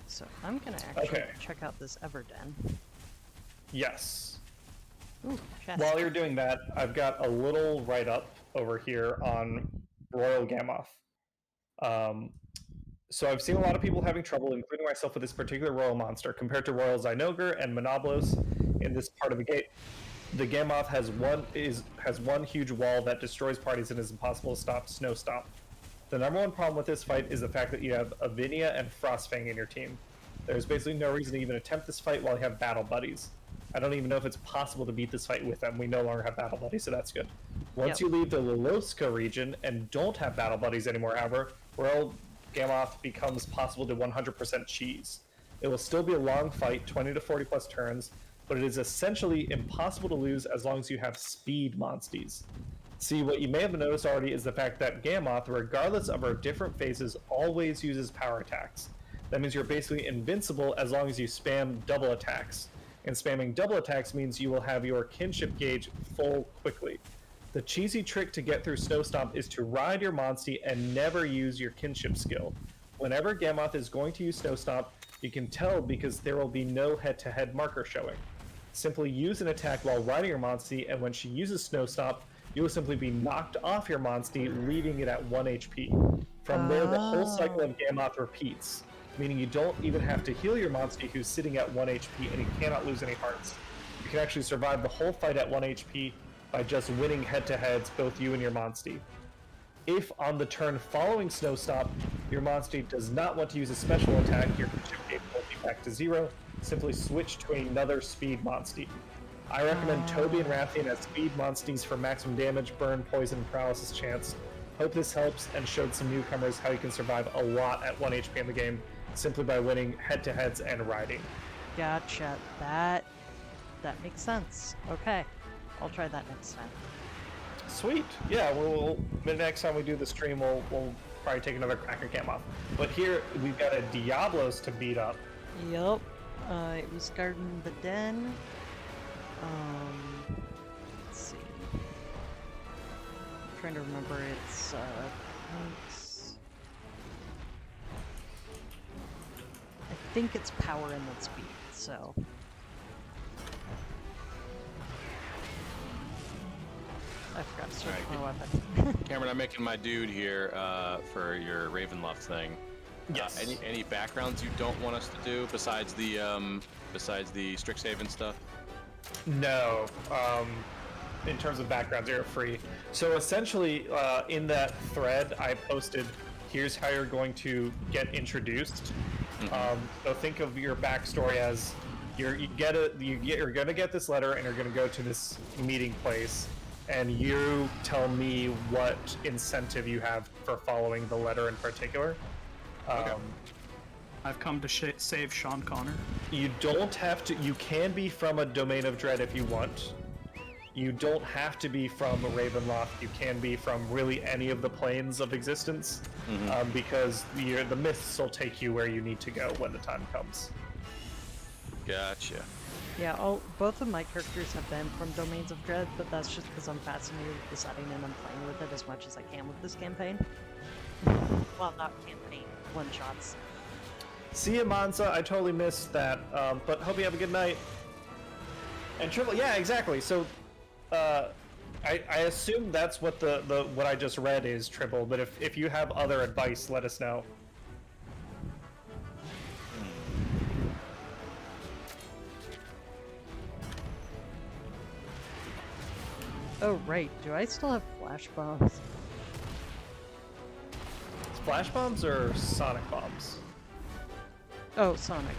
B: So I'm gonna actually check out this Everden.
A: Yes.
B: Ooh, chest.
A: While you're doing that, I've got a little write-up over here on Royal Gammoth. So I've seen a lot of people having trouble, including myself, with this particular royal monster. Compared to Royal Zynogar and Monoblos in this part of the gate, the Gammoth has one huge wall that destroys parties and is impossible to stop. Snow stop. The number one problem with this fight is the fact that you have Avinia and Frostfang in your team. There's basically no reason to even attempt this fight while you have battle buddies. I don't even know if it's possible to beat this fight with them. We no longer have battle buddies, so that's good. Once
B: Yep.
A: you leave the Loloska region and don't have battle buddies anymore, however, World Gammoth becomes possible to 100% cheese. It will still be a long fight, 20 to 40 plus turns, but it is essentially impossible to lose as long as you have speed monsties. See, what you may have noticed already is the fact that Gammoth, regardless of our different phases, always uses power attacks. That means you're basically invincible as long as you spam double attacks. And spamming double attacks means you will have your kinship gauge full quickly. The cheesy trick to get through Snowstomp is to ride your Monstie and never use your kinship skill. Whenever Gammoth is going to use Snowstomp, you can tell because there will be no head-to-head marker showing. Simply use an attack while riding your Monstie, and when she uses Snowstomp, you will simply be knocked off your Monstie, leaving it at 1 HP. From there, the whole cycle of Gammoth repeats, meaning you don't even have to heal your Monstie who's sitting at 1 HP and he cannot lose any hearts. You can actually survive the whole fight at 1 HP by just winning head-to-heads, both you and your Monstie. If on the turn following Snowstomp, your Monstie does not want to use a special attack, your kinship gauge will be back to 0. Simply switch to another speed Monstie. I recommend Toby and Rathian as speed Monsties for maximum damage, burn, poison, paralysis chance. Hope this helps and showed some newcomers how you can survive a lot at 1 HP in the game simply by winning head-to-heads and riding.
B: Gotcha. That makes sense. Okay. I'll try that next time.
A: Sweet. Yeah, the next time we do the stream, we'll probably take another crack at Gammoth. But here, we've got a Diablos to beat up.
B: Yup. It was guarding the den. Let's see. I'm trying to remember its points. I think it's power and then speed, so. I forgot to switch my weapon.
D: Cameron, I'm making my dude here for your Ravenloft thing.
A: Yes.
D: Any backgrounds you don't want us to do besides the Strixhaven stuff?
A: No. In terms of backgrounds, you're free. So essentially, in that thread, I posted, here's how you're going to get introduced. So think of your backstory as you're going to get this letter and you're going to go to this meeting place, and you tell me what incentive you have for following the letter in particular.
D: Okay.
C: I've come to save Sean Connor.
A: You don't have to. You can be from a Domain of Dread if you want. You don't have to be from Ravenloft. You can be from really any of the planes of existence, because the myths will take you where you need to go when the time comes.
D: Gotcha.
B: Yeah, both of my characters have been from Domains of Dread, but that's just because I'm fascinated with the setting and I'm playing with it as much as I can with this campaign. Well, not campaign, one-shots.
A: See ya, Mansa. I totally missed that, but hope you have a good night. And Triple, yeah, exactly. So, I assume that's what what I just read is, Triple. But if you have other advice, let us know.
B: Oh, right. Do I still have flash bombs?
A: Flash bombs or sonic bombs?
B: Oh, Sonic.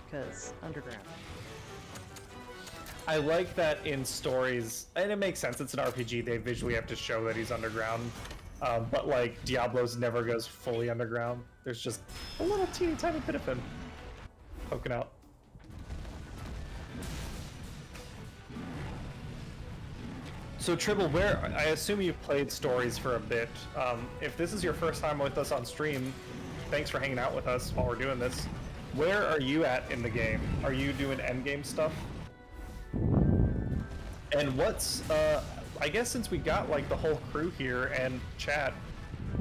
B: Because underground.
A: I like that in stories, and it makes sense. It's an RPG. They visually have to show that he's underground. But like Diablo's never goes fully underground. There's just a little teeny tiny bit of him poking out. So Tribble, I assume you've played stories for a bit. If this is your first time with us on stream, thanks for hanging out with us while we're doing this. Where are you at in the game? Are you doing endgame stuff? And what's, I guess since we got like the whole crew here and chat,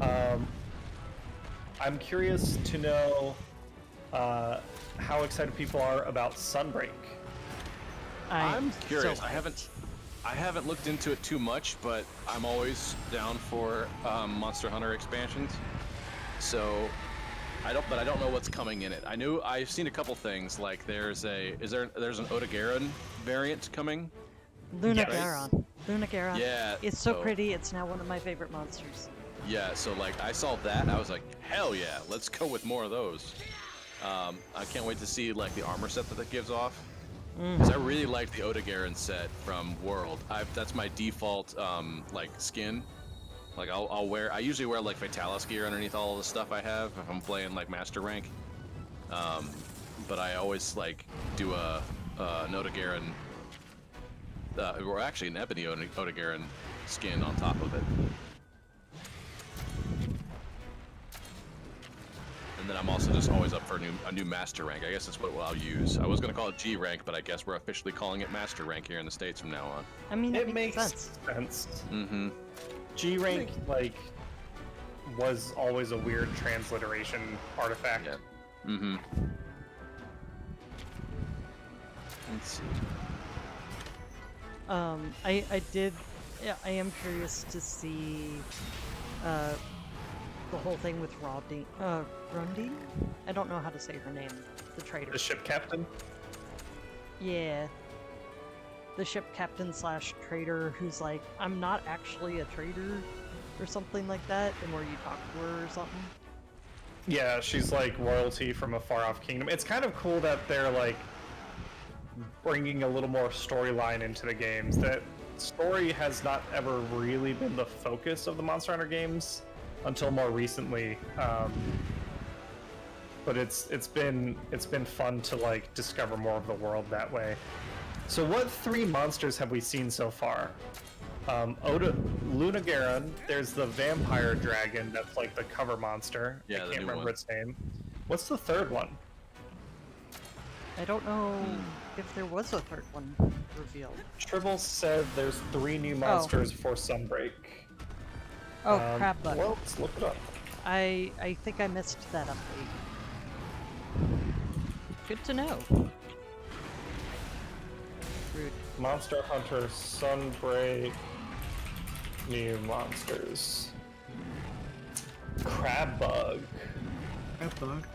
A: I'm curious to know how excited people are about Sunbreak.
D: I'm curious. So I haven't looked into it too much, but I'm always down for Monster Hunter expansions. So I don't know what's coming in it. I've seen a couple things. Like there's an Odogaron variant coming.
B: Lunagaron. Yes. Lunagaron.
D: Yeah.
B: It's so pretty. It's now one of my favorite monsters.
D: Yeah. So like I saw that, I was like, hell yeah, let's go with more of those. I can't wait to see like the armor set that gives off. Because I really like the Odegarin set from World. That's my default like skin. Like I usually wear like Vitalis gear underneath all the stuff I have if I'm playing like Master Rank. But I always like do an Odegarin, or actually an Ebony Odegarin skin on top of it. And then I'm also just always up for a new Master Rank. I guess that's what I'll use. I was gonna call it G Rank, but I guess we're officially calling it Master Rank here in the States from now on.
B: I mean,
A: It makes sense.
D: Mm-hmm.
A: G rank like was always a weird transliteration artifact.
D: Yeah. Mm-hmm. Let's see.
B: I am curious to see the whole thing with Grundy? I don't know how to say her name. The traitor.
A: The ship captain?
B: Yeah. The ship captain / traitor who's like, I'm not actually a traitor or something like that, and where you talk to her or something.
A: Yeah, she's like royalty from a far-off kingdom. It's kind of cool that they're like bringing a little more storyline into the games. That story has not ever really been the focus of the Monster Hunter games until more recently. But it's been fun to like discover more of the world that way. So what 3 monsters have we seen so far? Lunagaron, there's the vampire dragon that's like the cover monster.
D: Yeah,
A: I
D: the
A: can't
D: new
A: remember
D: one.
A: its name. What's the third one?
B: I don't know if there was a third one revealed.
A: Tribble said there's 3 new monsters for Sunbreak.
B: Oh, Crab Bug.
A: Well, let's look it up.
B: I think I missed that update. Good to know. Rude.
A: Monster Hunter Sunbreak new monsters. Crab Bug.
C: That bug.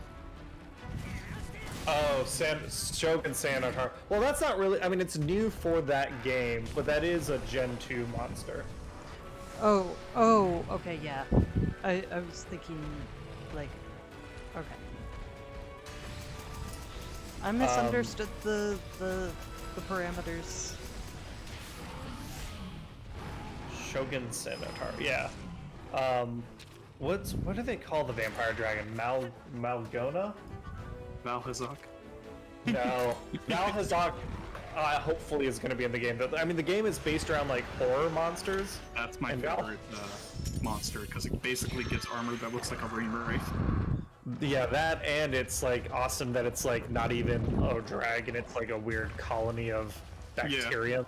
A: Oh, Shogun Sanitar. Well, that's not really. I mean, it's new for that game, but that is a Gen 2 monster.
B: Oh, okay, yeah. I was thinking, like, okay. I misunderstood the parameters.
A: Shogun Sanitar. Yeah. What do they call the vampire dragon? Malgona?
C: Valhazak.
A: No, Malhazak hopefully is going to be in the game. I mean, the game is based around like horror monsters.
C: That's my
A: And
C: favorite monster, because it basically gets armor that looks like a rain wraith.
A: Yeah, that, and it's like awesome that it's like not even a dragon. It's like a weird colony of bacteria.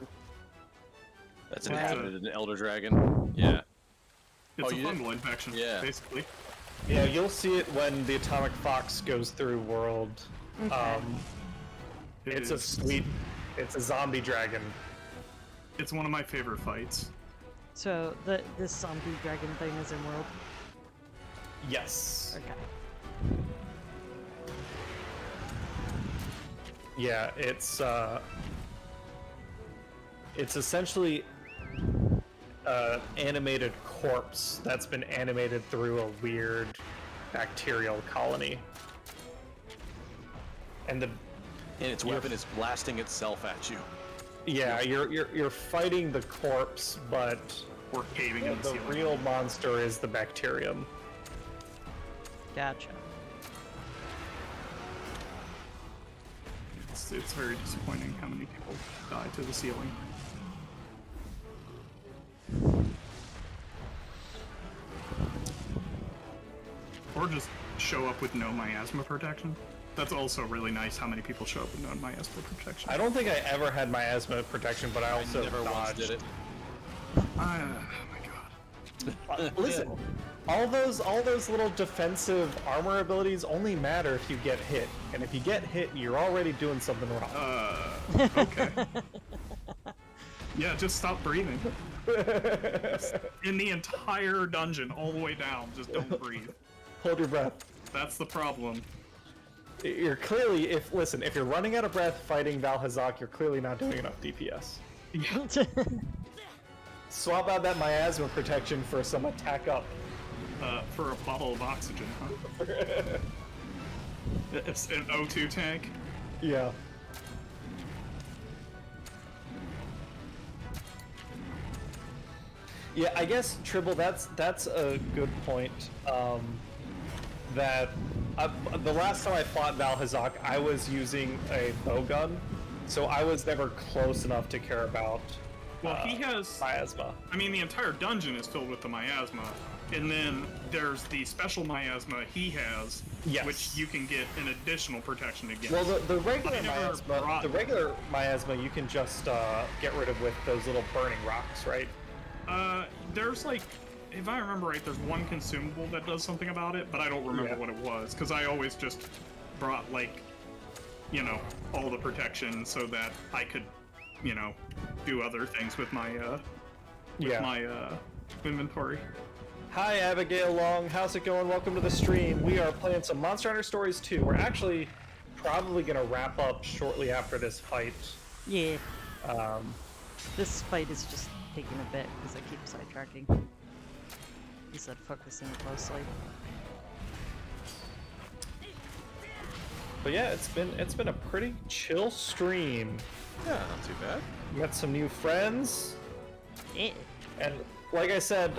D: That's inhabited an elder dragon. Yeah.
C: It's
D: Oh,
C: a
D: you didn't-
C: fungal infection,
D: Yeah.
C: basically.
A: Yeah, you'll see it when the Atomic Fox goes through World.
B: Okay.
A: It's a zombie dragon.
C: It's one of my favorite fights.
B: So this zombie dragon thing is in World?
A: Yes.
B: Okay.
A: Yeah, it's essentially animated corpse that's been animated through a weird bacterial colony. And
D: its weapon is blasting itself at you.
A: yeah, you're fighting the corpse, but
C: Or caving in the
A: the
C: ceiling.
A: real monster is the bacterium.
B: Gotcha.
C: It's very disappointing how many people die to the ceiling. Or just show up with no miasma protection. That's also really nice how many people show up with no miasma protection.
A: I don't think I ever had miasma protection, but I also
D: Never once
A: dodged.
D: did it.
C: Oh my god.
A: Listen, all those little defensive armor abilities only matter if you get hit, and if you get hit, you're already doing something wrong.
C: Okay. Yeah, just stop breathing. In the entire dungeon, all the way down, just don't breathe.
A: Hold your breath.
C: That's the problem.
A: You're clearly, if you're running out of breath fighting Valhazak, you're clearly not doing enough DPS.
C: Yeah.
A: Swap out that miasma protection for some attack up.
C: For a bottle of oxygen, huh? It's an O2 tank.
A: Yeah. Yeah, I guess Tribble. That's a good point. That the last time I fought Valhazak, I was using a bowgun, so I was never close enough to care about.
C: Well, he has
A: miasma.
C: I mean, the entire dungeon is filled with the miasma, and then there's the special miasma he has,
A: Yes.
C: which you can get an additional protection against.
A: Well, the regular
C: I never
A: miasma,
C: brought-
A: the regular miasma, you can just get rid of with those little burning rocks, right?
C: There's like, if I remember right, there's one consumable that does something about it, but I don't remember
A: Yeah.
C: what it was, because I always just brought, like, you know, all the protection so that I could, you know, do other things with my, inventory.
A: Hi, Abigail Long. How's it going? Welcome to the stream. We are playing some Monster Hunter Stories 2. We're actually probably going to wrap up shortly after this fight.
B: Yeah.
A: Um,
B: This fight is just taking a bit because I keep sidetracking. He said focusing closely.
A: but yeah, it's been a pretty chill stream.
D: Yeah, not too bad.
A: Met some new friends,
B: Yeah.
A: and like I said,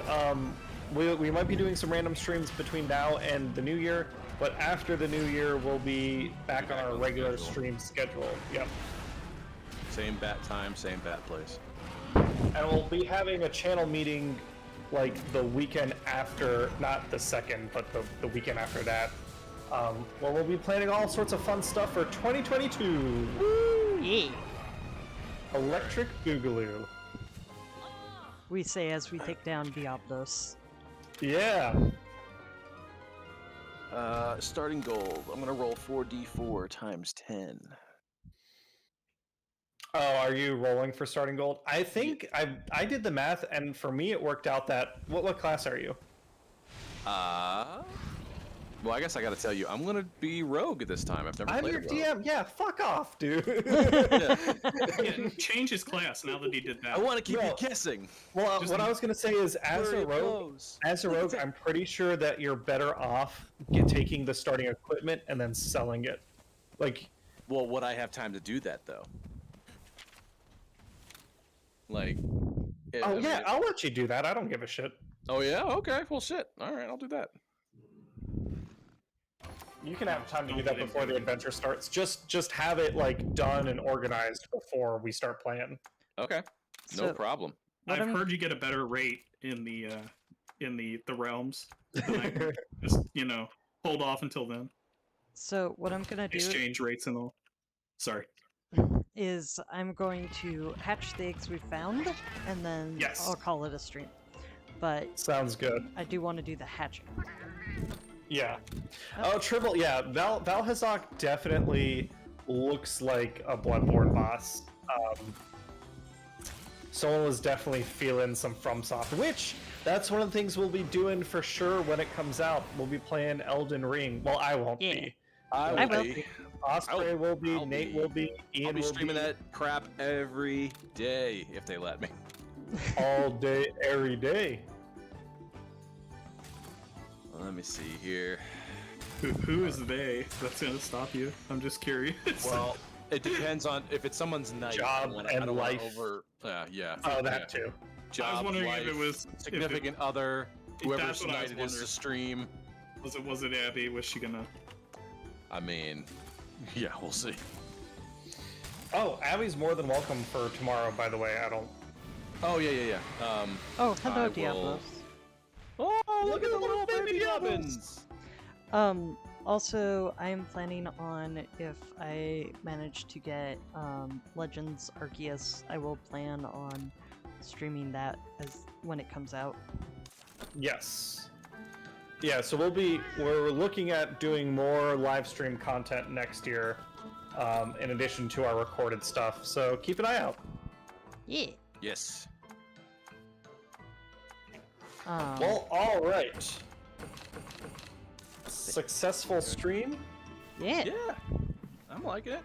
A: we might be doing some random streams between now and the new year. But after the new year, we'll be back on our regular stream schedule. Yep.
D: Same bat time, same bat place.
A: And we'll be having a channel meeting like the weekend after, not the second, but the weekend after that. Where we'll be planning all sorts of fun stuff for 2022.
B: Woo! Yeah.
A: Electric Boogaloo.
B: We say as we take down Diablos.
A: Yeah.
D: Starting gold. I'm gonna roll 4d4 times 10.
A: Oh, are you rolling for starting gold? I think I did the math, and for me it worked out that what class are you?
D: Well, I guess I gotta tell you, I'm gonna be rogue this time. I've never
A: I'm
D: played
A: your
D: a rogue.
A: DM. Yeah, fuck off, dude.
C: Yeah, change his class now that he did that.
D: I want to keep
A: No.
D: you guessing.
A: Well,
C: Just
A: what I was gonna say is, as a rogue, I'm pretty sure that you're better off taking the starting equipment and then selling it. Like,
D: Well, would I have time to do that though? Like,
A: oh yeah, I'll let you do that. I don't give a shit.
D: Oh yeah, okay. Well, shit. All right, I'll do that.
A: You can have time to do that before the adventure starts. Just have it like done and organized before we start playing.
D: Okay, no
B: So-
D: problem.
B: What
C: I've
B: I'm-
C: heard you get a better rate in the realms. Than I can. Just, you know, hold off until then.
B: So what I'm gonna do
C: Exchange rates and all. Sorry.
B: is I'm going to hatch the eggs we found, and then
A: Yes.
B: I'll call it a stream. But
A: Sounds good.
B: I do want to do the hatching.
A: Yeah. Oh, Tribble. Yeah, Valhazak definitely looks like a Bloodborne boss. Someone was definitely feeling some FromSoft, which that's one of the things we'll be doing for sure when it comes out. We'll be playing Elden Ring. Well, I won't
B: Yeah.
A: be.
B: I will.
D: be.
A: Osprey will be.
D: I'll
A: Nate
D: be.
A: will be. Ian
D: I'll be
A: will
D: streaming
A: be.
D: that crap every day if they let me.
A: All day, every day.
D: Let me see here.
C: Who is they that's gonna stop you? I'm just curious.
D: Well, it depends on if it's someone's night.
A: Job
D: I don't wanna- I
A: and
D: don't wanna
A: life.
D: yeah.
A: Oh,
D: yeah.
A: that too.
D: Job,
C: I was wondering
D: life,
C: if it was
D: significant other, whoever's
C: That's what I was
D: night it is to
C: wondering.
D: stream.
C: Was it Abby? Was she gonna?
D: I mean, yeah, we'll see.
A: Oh, Abby's more than welcome for tomorrow. By the way, I don't.
D: Oh yeah.
B: Oh,
D: I
B: hello,
D: will-
B: Diablos.
D: Oh, look at the little baby Diablos!
B: Also, I am planning on, if I manage to get Legends Arceus, I will plan on streaming that as when it comes out.
A: Yes. Yeah, so we're looking at doing more live stream content next year, in addition to our recorded stuff. So keep an eye out.
B: Yeah.
D: Yes.
A: Well, all right. Successful stream.
B: yeah.
D: Yeah, I'm liking it.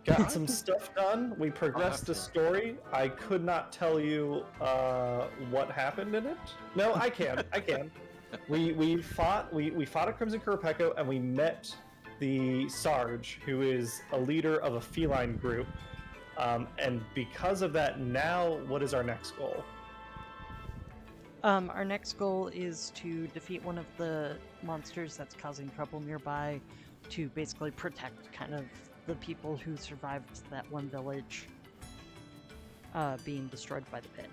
A: Got some stuff done. We progressed the story. I could not tell you what happened in it. No, I can. I can. We fought a Crimson Kurapeko, and we met the Sarge, who is a leader of a feline group. And because of that, now what is our next goal?
B: Our next goal is to defeat one of the monsters that's causing trouble nearby, to basically protect kind of the people who survived that one village being destroyed by the pit.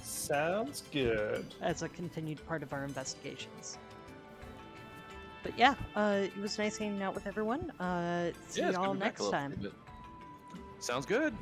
A: Sounds good.
B: As a continued part of our investigations. But yeah, it was nice hanging out with everyone. See
D: Yeah, it's good
B: y'all
D: to be back
B: next
D: a little
B: time.
D: bit. Sounds good.